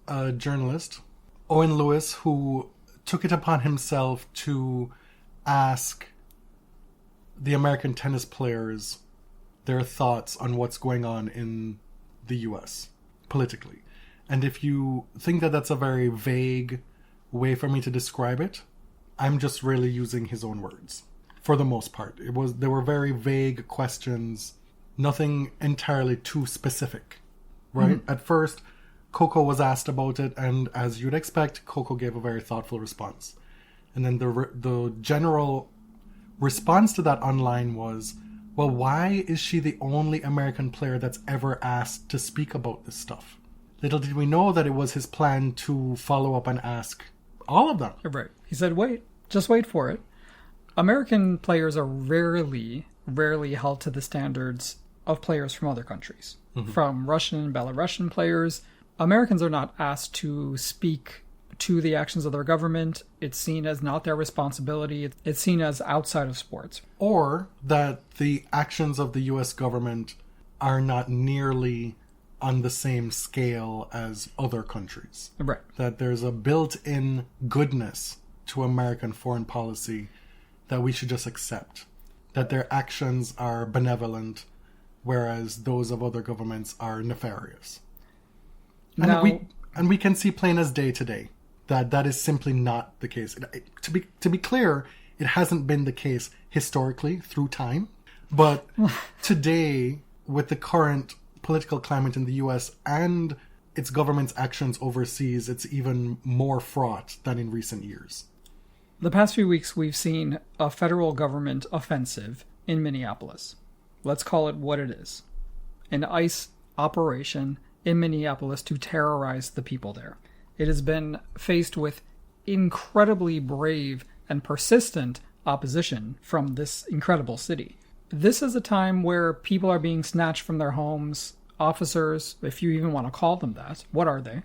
a journalist, Owen Lewis, who took it upon himself to ask the American tennis players their thoughts on what's going on in the US politically. And if you think that that's a very vague way for me to describe it, I'm just really using his own words. For the most part, there were very vague questions, nothing entirely too specific, right? Mm-hmm. At first, Coco was asked about it, and as you'd expect, Coco gave a very thoughtful response. And then the general response to that online was, well, why is she the only American player that's ever asked to speak about this stuff? Little did we know that it was his plan to follow up and ask all of them. Right. He said, just wait for it. American players are rarely held to the standards of players from other countries. Mm-hmm. From Russian and Belarusian players, Americans are not asked to speak to the actions of their government. It's seen as not their responsibility. It's seen as outside of sports. Or that the actions of the U.S. government are not nearly on the same scale as other countries. Right. That there's a built-in goodness to American foreign policy that we should just accept. That their actions are benevolent, whereas those of other governments are nefarious. And we can see plain as day today that is simply not the case. To be clear, it hasn't been the case historically through time, but today, with the current political climate in the US and its government's actions overseas, it's even more fraught than in recent years. The past few weeks, we've seen a federal government offensive in Minneapolis. Let's call it what it is. An ICE operation in Minneapolis to terrorize the people there. It has been faced with incredibly brave and persistent opposition from this incredible city. This is a time where people are being snatched from their homes. Officers, if you even want to call them that, what are they?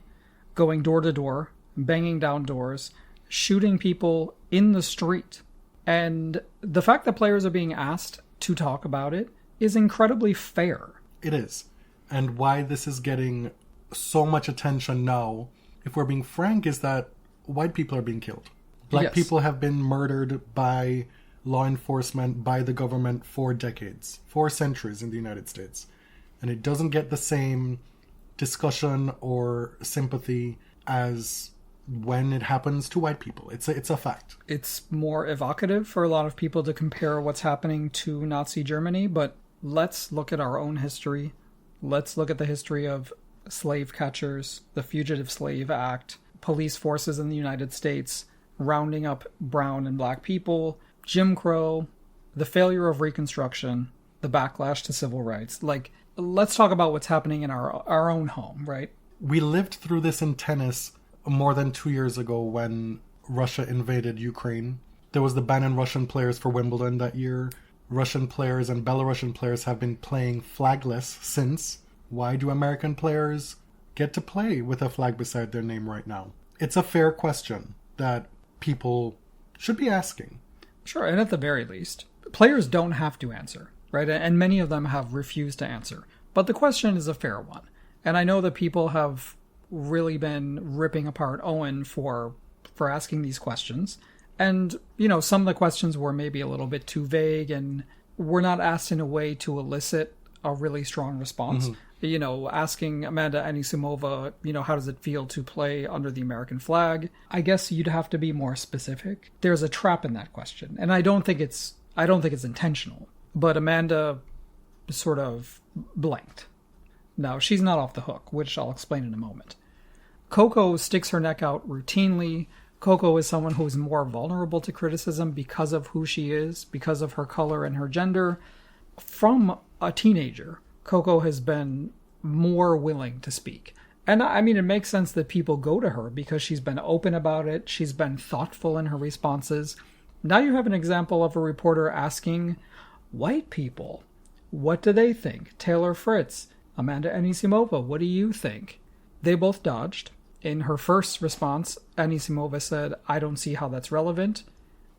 Going door to door, banging down doors, shooting people in the street. And the fact that players are being asked to talk about it is incredibly fair. It is. And why this is getting so much attention now, if we're being frank, is that white people are being killed. Black people have been murdered by law enforcement, by the government for decades, for centuries in the United States. And it doesn't get the same discussion or sympathy as when it happens to white people. It's a fact. It's more evocative for a lot of people to compare what's happening to Nazi Germany, but let's look at our own history. Let's look at the history of slave catchers, the Fugitive Slave Act, police forces in the United States rounding up brown and black people, Jim Crow, the failure of Reconstruction, the backlash to civil rights. Let's talk about what's happening in our own home, right? We lived through this in tennis more than 2 years ago when Russia invaded Ukraine. There was the ban on Russian players for Wimbledon that year. Russian players and Belarusian players have been playing flagless since. Why do American players get to play with a flag beside their name right now? It's a fair question that people should be asking. Sure, and at the very least, players don't have to answer, right? And many of them have refused to answer. But the question is a fair one. And I know that people have really been ripping apart Owen for asking these questions. And, some of the questions were maybe a little bit too vague and were not asked in a way to elicit a really strong response. Mm-hmm. Asking Amanda Anisimova, how does it feel to play under the American flag? I guess you'd have to be more specific. There's a trap in that question. And I don't think it's intentional. But Amanda sort of blanked. Now, she's not off the hook, which I'll explain in a moment. Coco sticks her neck out routinely Coco is someone who's more vulnerable to criticism because of who she is, because of her color and her gender. From a teenager, Coco has been more willing to speak. And I mean, it makes sense that people go to her because she's been open about it. She's been thoughtful in her responses. Now you have an example of a reporter asking white people, what do they think? Taylor Fritz, Amanda Anisimova, what do you think? They both dodged. In her first response, Anisimova said, I don't see how that's relevant.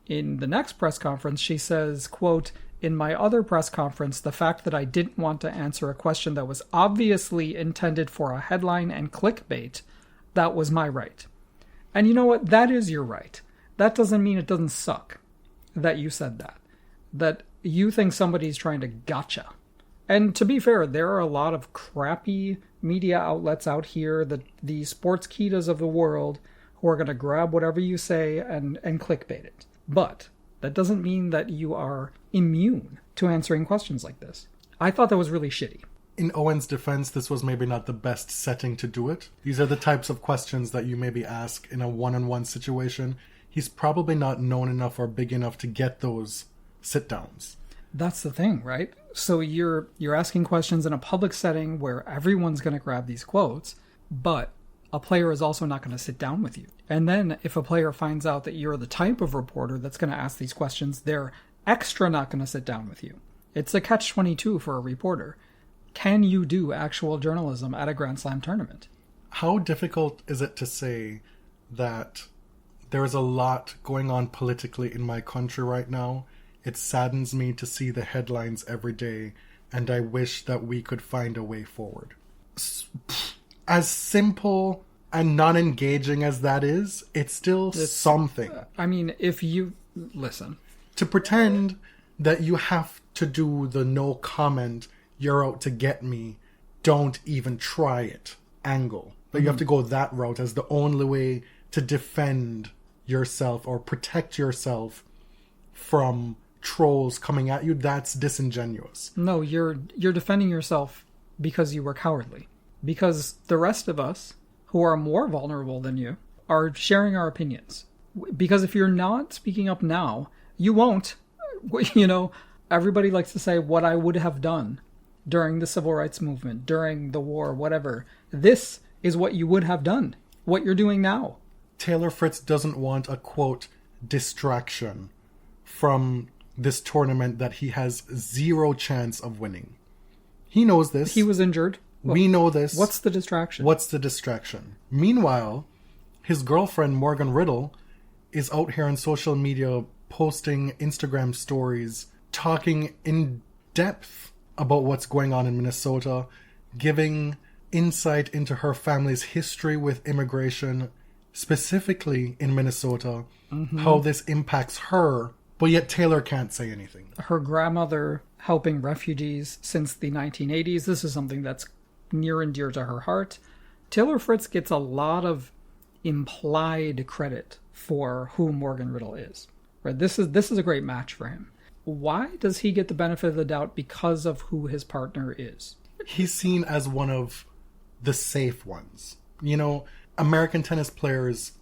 In the next press conference, she says, quote, in my other press conference, the fact that I didn't want to answer a question that was obviously intended for a headline and clickbait, that was my right. And you know what? That is your right. That doesn't mean it doesn't suck that you said that. That you think somebody's trying to gotcha. And to be fair, there are a lot of crappy media outlets out here, the sports Kitas of the world, who are going to grab whatever you say and clickbait it. But that doesn't mean that you are immune to answering questions like this. I thought that was really shitty. In Owen's defense, this was maybe not the best setting to do it. These are the types of questions that you maybe ask in a one-on-one situation. He's probably not known enough or big enough to get those sit-downs. That's the thing, right? So you're asking questions in a public setting where everyone's going to grab these quotes, but a player is also not going to sit down with you. And then if a player finds out that you're the type of reporter that's going to ask these questions, they're extra not going to sit down with you. It's a catch-22 for a reporter. Can you do actual journalism at a Grand Slam tournament? How difficult is it to say that there is a lot going on politically in my country right now? It saddens me to see the headlines every day, and I wish that we could find a way forward. As simple and non-engaging as that is, it's still something. I mean, if you... Listen. To pretend that you have to do the no comment, you're out to get me, don't even try it angle. That you have to go that route as the only way to defend yourself or protect yourself from trolls coming at you, that's disingenuous. No, you're defending yourself because you were cowardly. Because the rest of us, who are more vulnerable than you, are sharing our opinions. Because if you're not speaking up now, you won't. You know, everybody likes to say what I would have done during the civil rights movement, during the war, whatever. This is what you would have done. What you're doing now. Taylor Fritz doesn't want a, quote, distraction from this tournament that he has zero chance of winning. He knows this. He was injured. We know this. What's the distraction? What's the distraction? Meanwhile, his girlfriend, Morgan Riddle, is out here on social media posting Instagram stories, talking in depth about what's going on in Minnesota, giving insight into her family's history with immigration, specifically in Minnesota, how this impacts her, but yet Taylor can't say anything. Her grandmother helping refugees since the 1980s. This is something that's near and dear to her heart. Taylor Fritz gets a lot of implied credit for who Morgan Riddle is. Right? This is a great match for him. Why does he get the benefit of the doubt? Because of who his partner is. He's seen as one of the safe ones. You know, American tennis players,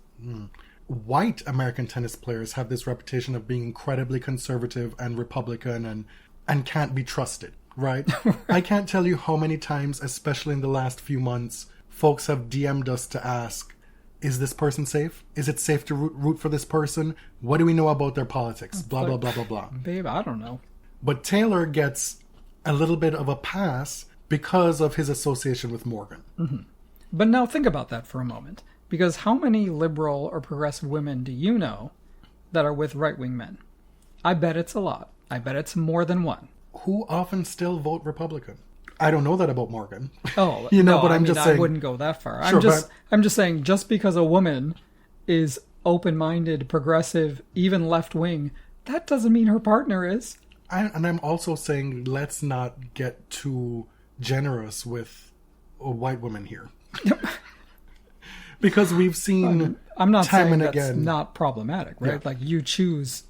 white American tennis players have this reputation of being incredibly conservative and Republican and can't be trusted, right? I can't tell you how many times, especially in the last few months, folks have DM'd us to ask, is this person safe? Is it safe to root for this person? What do we know about their politics? Blah, blah, blah, blah, blah. Babe, I don't know. But Taylor gets a little bit of a pass because of his association with Morgan. Mm-hmm. But now think about that for a moment. Because how many liberal or progressive women do you know that are with right-wing men? I bet it's a lot. I bet it's more than one. Who often still vote Republican? I don't know that about Morgan. Oh, you know, no, but I'm just saying. I wouldn't go that far. Sure, I'm just saying, just because a woman is open-minded, progressive, even left-wing, that doesn't mean her partner is. And I'm also saying, let's not get too generous with white women here. Because we've seen I'm not time saying and that's again. not problematic, right? Yeah. Like, you choose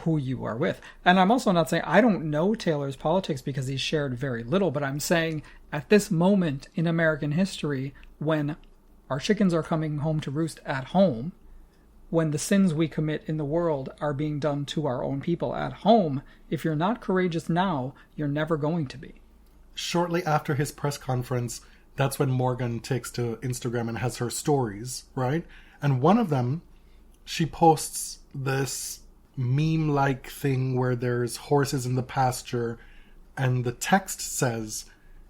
who you are with. And I'm also not saying I don't know Taylor's politics because he's shared very little, but I'm saying at this moment in American history, when our chickens are coming home to roost at home, when the sins we commit in the world are being done to our own people at home. If you're not courageous now, you're never going to be. Shortly after his press conference, that's when Morgan takes to Instagram and has her stories, right? And one of them, she posts this meme-like thing where there's horses in the pasture, and the text says,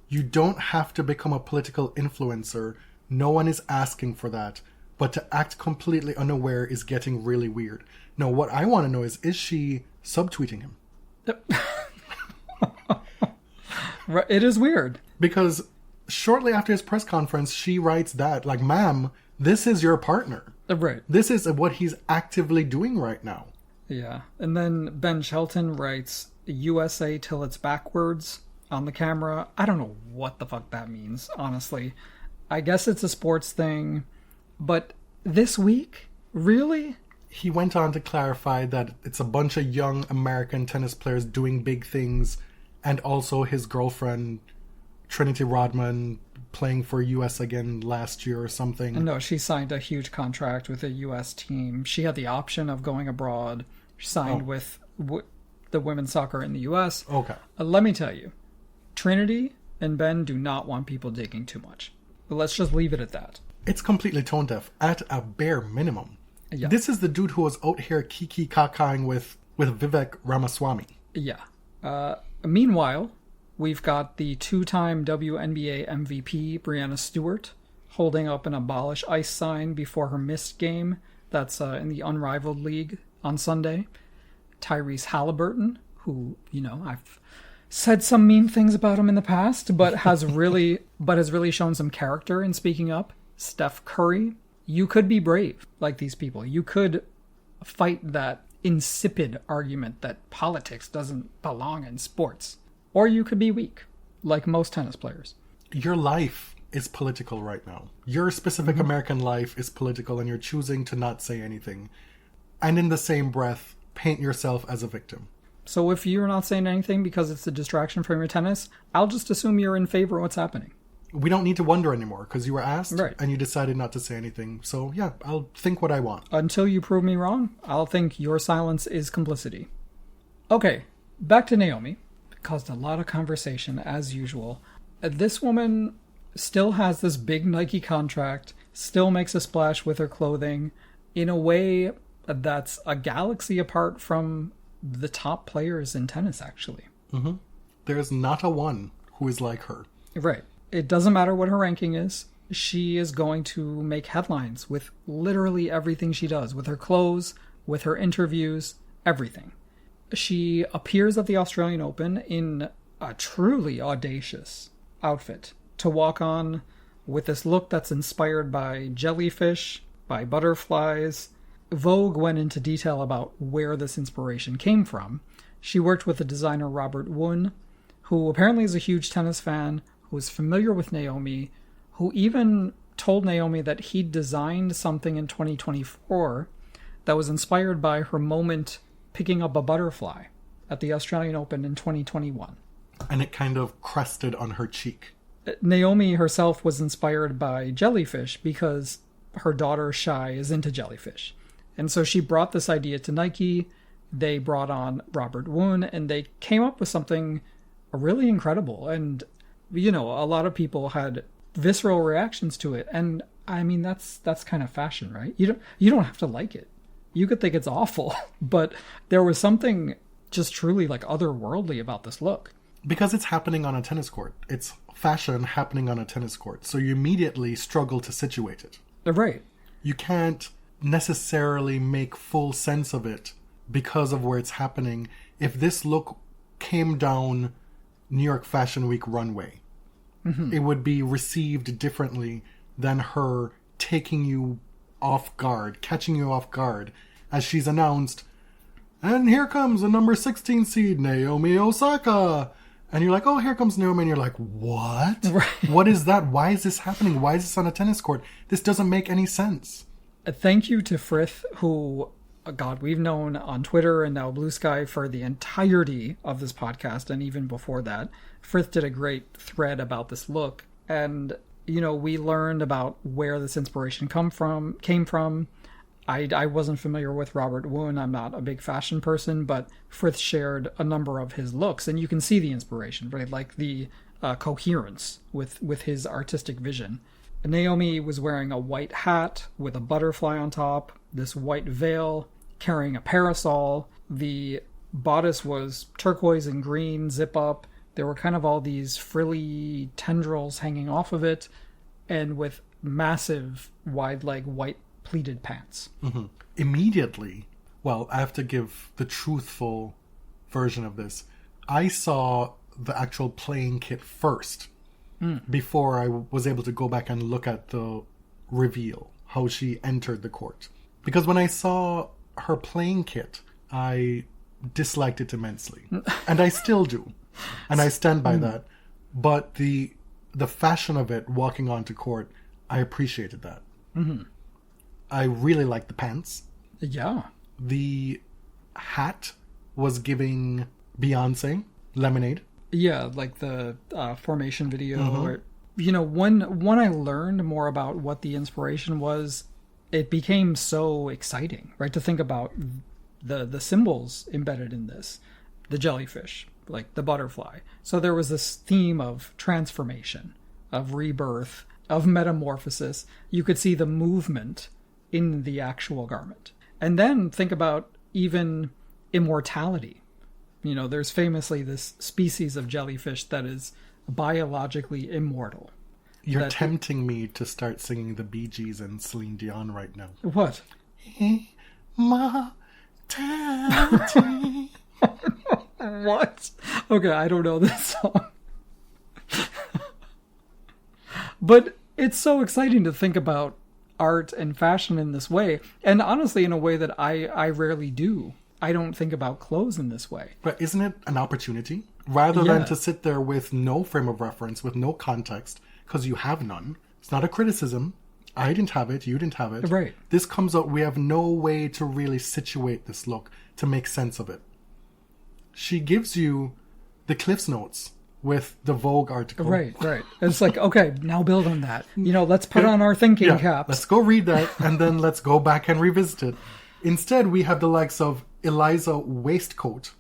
"You don't have to become a political influencer. No one is asking for that. But to act completely unaware is getting really weird." Now, what I want to know is she subtweeting him? It is weird. Because shortly after his press conference, she writes that, like, "Ma'am, this is your partner. Right. This is what he's actively doing right now." Yeah. And then Ben Shelton writes, "USA till it's backwards" on the camera. I don't know what the fuck that means, honestly. I guess it's a sports thing. But this week? Really? He went on to clarify that it's a bunch of young American tennis players doing big things, and also his girlfriend, Trinity Rodman, playing for US again last year or something. No, she signed a huge contract with a US team. She had the option of going abroad. She signed with the women's soccer in the US. Okay. Let me tell you, Trinity and Ben do not want people digging too much. But let's just leave it at that. It's completely tone deaf, at a bare minimum. Yeah. This is the dude who was out here kiki-kakaing with Vivek Ramaswamy. Yeah. Meanwhile, we've got the two-time WNBA MVP, Breanna Stewart, holding up an abolish ICE sign before her missed game. That's in the Unrivaled League on Sunday. Tyrese Halliburton, who, I've said some mean things about him in the past, but has really shown some character in speaking up. Steph Curry. You could be brave like these people. You could fight that insipid argument that politics doesn't belong in sports. Or you could be weak, like most tennis players. Your life is political right now. Your specific American life is political, and you're choosing to not say anything. And in the same breath, paint yourself as a victim. So if you're not saying anything because it's a distraction from your tennis, I'll just assume you're in favor of what's happening. We don't need to wonder anymore because you were asked right. And you decided not to say anything. So yeah, I'll think what I want. Until you prove me wrong, I'll think your silence is complicity. Okay, back to Naomi. It caused a lot of conversation as usual. This woman still has this big Nike contract, still makes a splash with her clothing in a way that's a galaxy apart from the top players in tennis, actually. Mm-hmm. There's not a one who is like her. Right. It doesn't matter what her ranking is. She is going to make headlines with literally everything she does, with her clothes, with her interviews, everything. She appears at the Australian Open in a truly audacious outfit to walk on with this look that's inspired by jellyfish, by butterflies. Vogue went into detail about where this inspiration came from. She worked with the designer Robert Woon, who apparently is a huge tennis fan, who is familiar with Naomi, who even told Naomi that he designed something in 2024 that was inspired by her moment picking up a butterfly at the Australian Open in 2021. And it kind of crested on her cheek. Naomi herself was inspired by jellyfish because her daughter Shai is into jellyfish. And so she brought this idea to Nike. They brought on Robert Woon, and they came up with something really incredible. And a lot of people had visceral reactions to it, and I mean that's kind of fashion, right? You don't have to like it. You could think it's awful, but there was something just truly like otherworldly about this look. Because it's happening on a tennis court. It's fashion happening on a tennis court, so you immediately struggle to situate it. Right. You can't necessarily make full sense of it because of where it's happening. If this look came down New York Fashion Week runway, it would be received differently than her taking you off guard, catching you off guard, as she's announced, and here comes the number 16 seed, Naomi Osaka. And you're like, oh, here comes Naomi. And you're like, what? Right. What is that? Why is this happening? Why is this on a tennis court? This doesn't make any sense. Thank you to Frith, who, God, we've known on Twitter and now Blue Sky for the entirety of this podcast, and even before that. Frith did a great thread about this look, and we learned about where this inspiration came from. I wasn't familiar with Robert Woon. I'm not a big fashion person, but Frith shared a number of his looks, and you can see the inspiration, right? Like the coherence with his artistic vision. Naomi was wearing a white hat with a butterfly on top, this white veil, carrying a parasol. The bodice was turquoise and green, zip up. There were kind of all these frilly tendrils hanging off of it, and with massive, wide leg white pleated pants. Mm-hmm. Immediately, well, I have to give the truthful version of this. I saw the actual playing kit first before I was able to go back and look at the reveal, how she entered the court. Because when I saw her playing kit, I disliked it immensely. And I still do. And I stand by that. But the fashion of it walking onto court, I appreciated that. Mm-hmm. I really liked the pants. Yeah. The hat was giving Beyonce Lemonade. Yeah, like the formation video. Where, you know, when I learned more about what the inspiration was, it became so exciting, right? To think about the symbols embedded in this. The jellyfish, like the butterfly. So there was this theme of transformation, of rebirth, of metamorphosis. You could see the movement in the actual garment. And then think about even immortality. You know, there's famously this species of jellyfish that is biologically immortal. You're tempting me to start singing the Bee Gees and Celine Dion right now. What? Immortality. What? Okay, I don't know this song. But it's so exciting to think about art and fashion in this way. And honestly, in a way that I rarely do. I don't think about clothes in this way. But isn't it an opportunity? Rather than to sit there with no frame of reference, with no context, because you have none. It's not a criticism. I didn't have it. You didn't have it. Right. This comes out. We have no way to really situate this look, to make sense of it. She gives you the Cliff's Notes with the Vogue article. Right. It's like, okay, now build on that. You know, let's put on our thinking caps. Let's go read that, and then let's go back and revisit it. Instead, we have the likes of Eliza Wastcoat.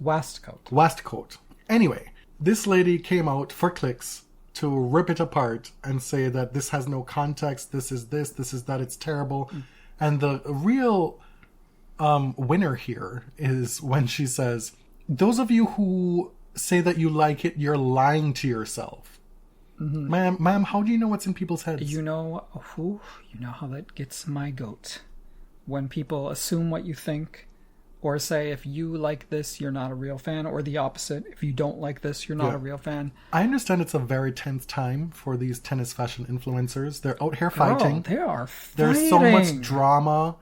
Anyway, this lady came out for clicks to rip it apart and say that this has no context, this is that, it's terrible. And the real winner here is when she says, those of you who say that you like it, you're lying to yourself. Mm-hmm. Ma'am, how do you know what's in people's heads? You know how that gets my goat. When people assume what you think, or say if you like this, you're not a real fan, or the opposite, if you don't like this, you're not a real fan. I understand it's a very tense time for these tennis fashion influencers. They're out here fighting. They are fighting. There's so much drama,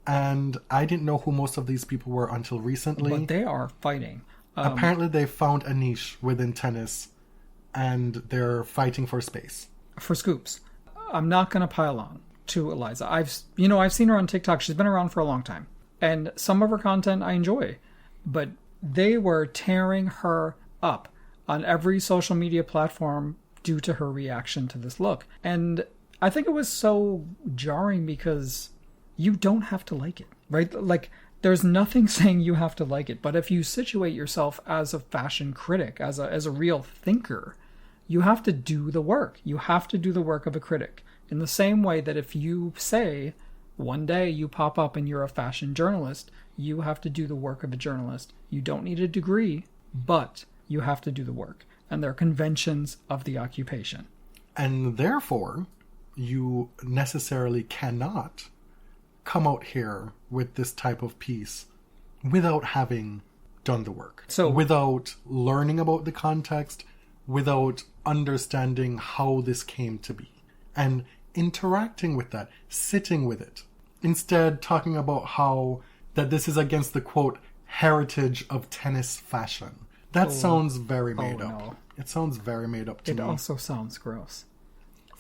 and I didn't know who most of these people were until recently. But they are fighting. Apparently they found a niche within tennis, and they're fighting for space. For scoops. I'm not going to pile on to Eliza. I've seen her on TikTok. She's been around for a long time. And some of her content I enjoy. But they were tearing her up on every social media platform due to her reaction to this look. And I think it was so jarring because you don't have to like it, right? Like, there's nothing saying you have to like it. But if you situate yourself as a fashion critic, as a real thinker, you have to do the work. You have to do the work of a critic. In the same way that if you say, one day you pop up and you're a fashion journalist, you have to do the work of a journalist. You don't need a degree, but you have to do the work. And there are conventions of the occupation. And therefore, you necessarily cannot come out here with this type of piece without having done the work. So, without learning about the context, without understanding how this came to be. And interacting with that, sitting with it. Instead, talking about how that this is against the, quote, heritage of tennis fashion. That sounds very made up. No. It sounds very made up to me. It also sounds gross.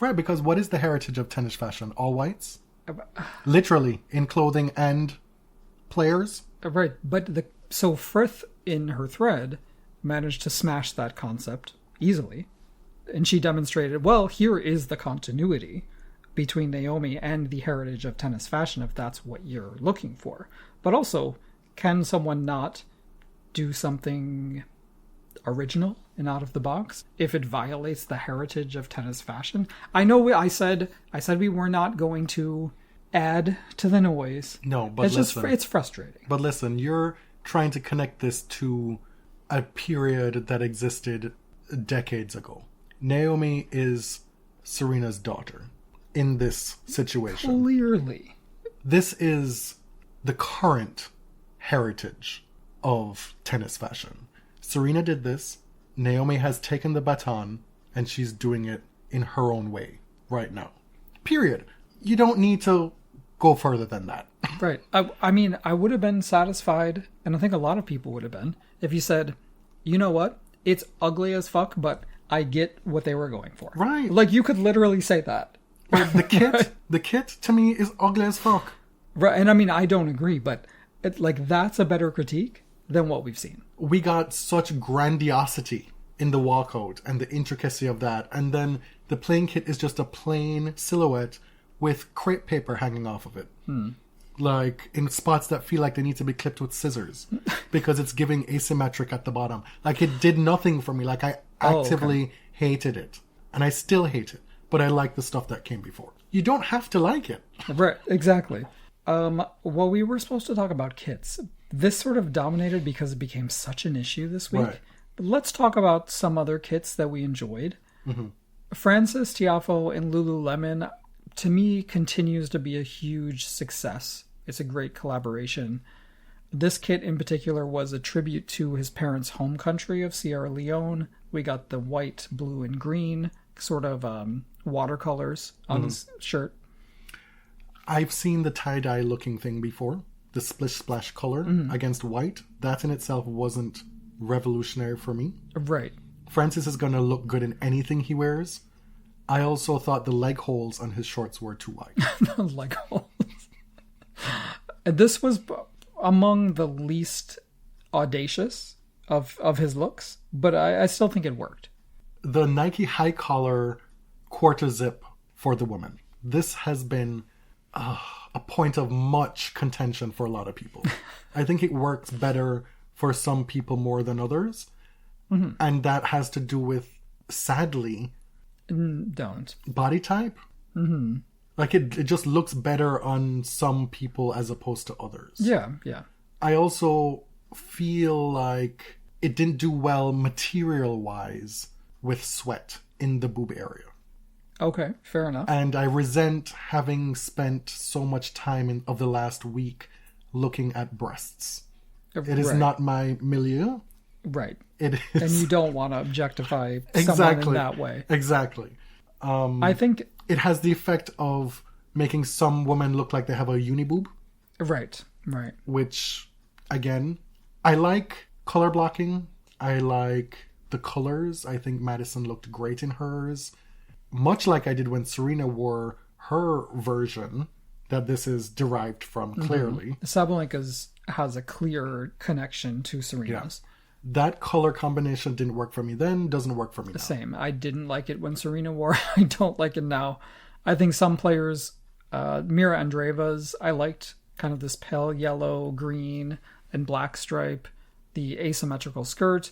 Right, because what is the heritage of tennis fashion? All whites? Literally, in clothing and players? Right, but so Frith, in her thread, managed to smash that concept easily. And she demonstrated, well, here is the continuity. between Naomi and the heritage of tennis fashion if that's what you're looking for. But also, can someone not do something original and out of the box if it violates the heritage of tennis fashion? I know I said we were not going to add to the noise. No, but it's frustrating. But listen, you're trying to connect this to a period that existed decades ago. Naomi is Serena's daughter in this situation. Clearly. This is the current heritage of tennis fashion. Serena did this. Naomi has taken the baton and she's doing it in her own way right now. Period. You don't need to go further than that. Right. I mean, I would have been satisfied, and I think a lot of people would have been, if you said, you know what? It's ugly as fuck, but I get what they were going for. Right. Like, you could literally say that. But the kit to me is ugly as fuck. Right. And I mean, I don't agree, but that's a better critique than what we've seen. We got such grandiosity in the walkout and the intricacy of that. And then the playing kit is just a plain silhouette with crepe paper hanging off of it. Like in spots that feel like they need to be clipped with scissors because it's giving asymmetric at the bottom. Like it did nothing for me. Like I actively hated it. And I still hate it. But I like the stuff that came before. You don't have to like it. Right, exactly. Well, we were supposed to talk about kits. This sort of dominated because it became such an issue this week. Right. But let's talk about some other kits that we enjoyed. Francis Tiafoe in Lululemon, to me, continues to be a huge success. It's a great collaboration. This kit in particular was a tribute to his parents' home country of Sierra Leone. We got the white, blue, and green sort of watercolors on his shirt. I've seen the tie-dye looking thing before. The splish-splash color against white. That in itself wasn't revolutionary for me. Right. Francis is going to look good in anything he wears. I also thought the leg holes on his shorts were too wide. The leg holes. This was among the least audacious of his looks, but I still think it worked. The Nike high collar quarter zip for the women. This has been a point of much contention for a lot of people. I think it works better for some people more than others. And that has to do with, sadly, body type. Like it just looks better on some people as opposed to others. Yeah. I also feel like it didn't do well material-wise with sweat in the boob area. Okay, fair enough. And I resent having spent so much time of the last week looking at breasts. It is not my milieu. Right. It is. And you don't want to objectify someone in that way. Exactly. I think it has the effect of making some women look like they have a uniboob. Right. Which, again, I like color blocking. I like the colors. I think Madison looked great in hers. Much like I did when Serena wore her version that this is derived from, clearly. Sabalenka's has a clear connection to Serena's. Yeah. That color combination didn't work for me then, doesn't work for me now. Same. I didn't like it when Serena wore it. I don't like it now. I think some players, Mira Andreeva's, I liked kind of this pale yellow, green, and black stripe, the asymmetrical skirt.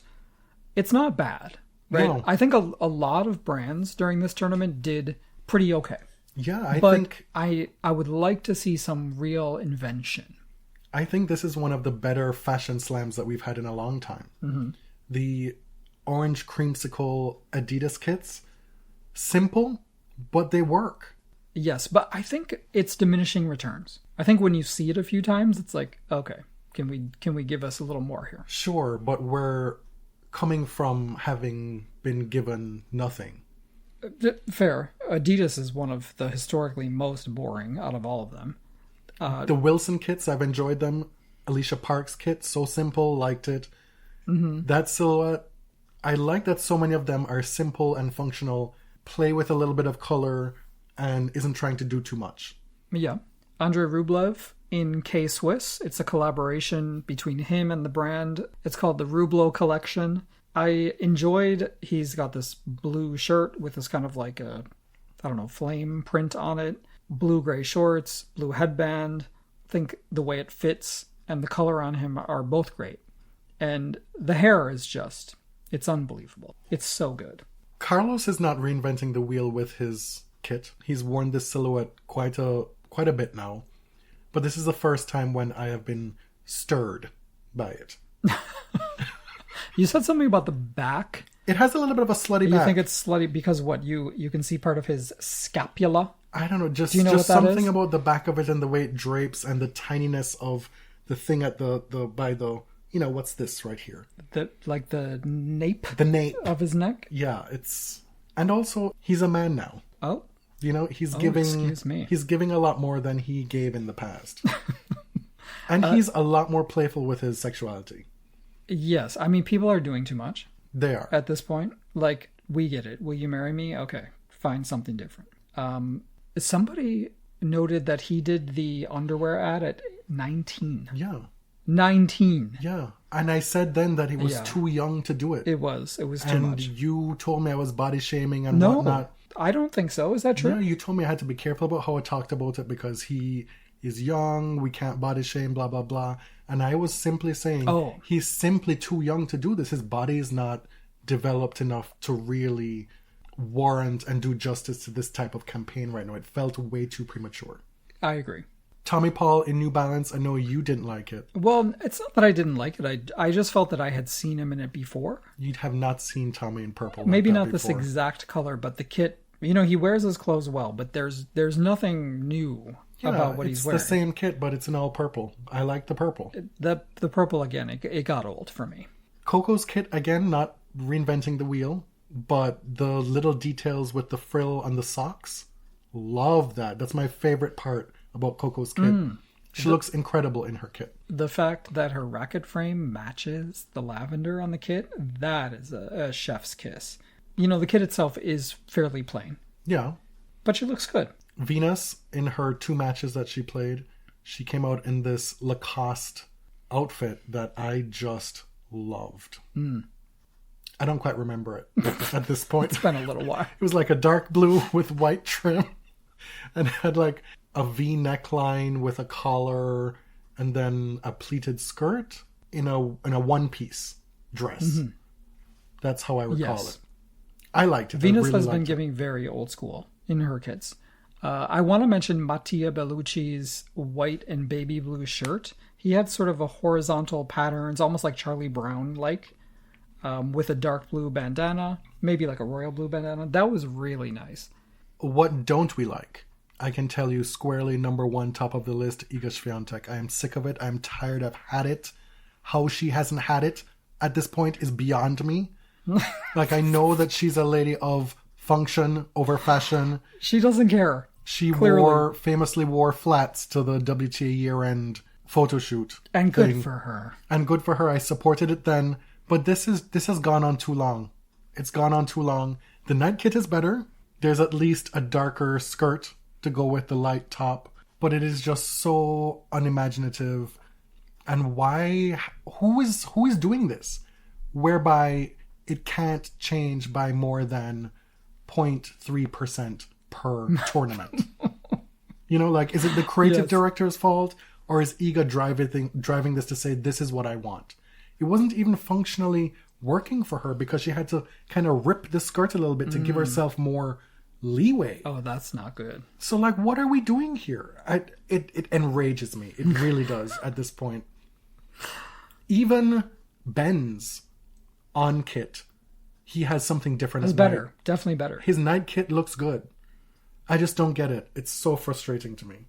It's not bad, right? No. I think a lot of brands during this tournament did pretty okay. Yeah, I would like to see some real invention. I think this is one of the better fashion slams that we've had in a long time. The orange creamsicle Adidas kits, simple, but they work. Yes, but I think it's diminishing returns. I think when you see it a few times, it's like, okay, can we give us a little more here? Sure, but we're coming from having been given nothing. Fair. Adidas is one of the historically most boring out of all of them. The Wilson kits, I've enjoyed them. Alicia Parks kit, so simple, liked it. That silhouette, I like that so many of them are simple and functional, play with a little bit of color, and isn't trying to do too much. Yeah. Andrei Rublev in K-Swiss. It's a collaboration between him and the brand. It's called the Rublo Collection. I enjoyed, he's got this blue shirt with this kind of like a I don't know, flame print on it, blue-gray shorts, blue headband. I think the way it fits and the color on him are both great. And the hair is just, it's unbelievable. It's so good. Carlos is not reinventing the wheel with his kit. He's worn this silhouette quite a bit now. But this is the first time when I have been stirred by it. You said something about the back. It has a little bit of a slutty back. You think it's slutty because what? You can see part of his scapula? I don't know. Do you know just what that something is? about the back of it and the way it drapes and the tininess of the thing at what's this right here? The nape The nape of his neck? Yeah, and also he's a man now. Oh. He's excuse me. He's giving a lot more than he gave in the past. And he's a lot more playful with his sexuality. Yes. I mean, people are doing too much. They are. At this point. Like, we get it. Will you marry me? Okay. Find something different. Somebody noted that he did the underwear ad at 19. Yeah. 19. Yeah. And I said then that he was too young to do it. It was too much. And you told me I was body shaming and No, whatnot. I don't think so. Is that true? No, you told me I had to be careful about how I talked about it because he is young, we can't body shame, blah, blah, blah. And I was simply saying, he's simply too young to do this. His body is not developed enough to really warrant and do justice to this type of campaign right now. It felt way too premature. I agree. Tommy Paul in New Balance, I know you didn't like it. Well, it's not that I didn't like it. I just felt that I had seen him in it before. You'd have not seen Tommy in purple. Maybe like not that this before. exact color, but the kit, he wears his clothes well, but there's nothing new about what he's wearing. It's the same kit, but it's in all purple. I like the purple. The purple, again, it got old for me. Coco's kit, again, not reinventing the wheel, but the little details with the frill on the socks. Love that. That's my favorite part about Coco's kit. She looks incredible in her kit. The fact that her racket frame matches the lavender on the kit, that is a chef's kiss. The kit itself is fairly plain. Yeah. But she looks good. Venus, in her 2 matches that she played, she came out in this Lacoste outfit that I just loved. I don't quite remember it at this point. It's been a little while. It was like a dark blue with white trim and had like a V neckline with a collar and then a pleated skirt in a one-piece dress. That's how I recall it. I liked it. Venus has been giving very old school in her kits. I want to mention Mattia Bellucci's white and baby blue shirt. He had sort of a horizontal patterns, almost like Charlie Brown-like, with a dark blue bandana, maybe like a royal blue bandana. That was really nice. What don't we like? I can tell you squarely, number 1, top of the list, Iga Swiatek. I am sick of it. I'm tired. I've had it. How she hasn't had it at this point is beyond me. Like, I know that she's a lady of function over fashion. She doesn't care. She Clearly. famously wore flats to the WTA year-end photo shoot. And good for her. And good for her. I supported it then. But this has gone on too long. It's gone on too long. The night kit is better. There's at least a darker skirt to go with the light top. But it is just so unimaginative. And why? Who is doing this? Whereby it can't change by more than 0.3% per tournament. Is it the creative director's fault? Or is Iga driving this to say, this is what I want? It wasn't even functionally working for her because she had to kind of rip the skirt a little bit to give herself more leeway. Oh, that's not good. So, what are we doing here? It enrages me. It really does at this point. Even Ben's on kit, he has something different. It's better. Definitely better. His night kit looks good. I just don't get it. It's so frustrating to me.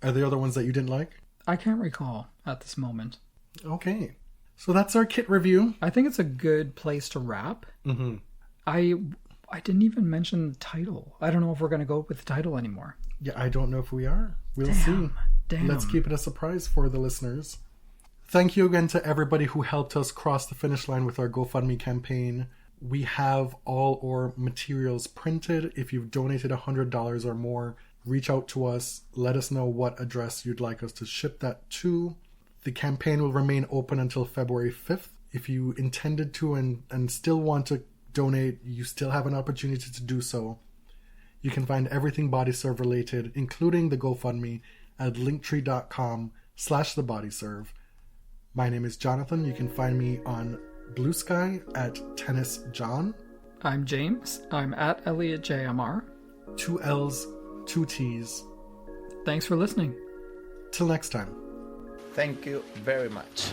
Are there other ones that you didn't like? I can't recall at this moment. Okay. So that's our kit review. I think it's a good place to wrap. I didn't even mention the title. I don't know if we're going to go with the title anymore. Yeah, I don't know if we are. We'll see. Let's keep it a surprise for the listeners. Thank you again to everybody who helped us cross the finish line with our GoFundMe campaign. We have all our materials printed. If you've donated $100 or more, reach out to us. Let us know what address you'd like us to ship that to. The campaign will remain open until February 5th. If you intended to and still want to donate, you still have an opportunity to do so. You can find everything BodyServe related, including the GoFundMe, at linktree.com/thebodyserve. My name is Jonathan. You can find me on Blue Sky at TennisJohn. I'm James. I'm at ElliotJMR. 2 L's, 2 T's. Thanks for listening. Till next time. Thank you very much.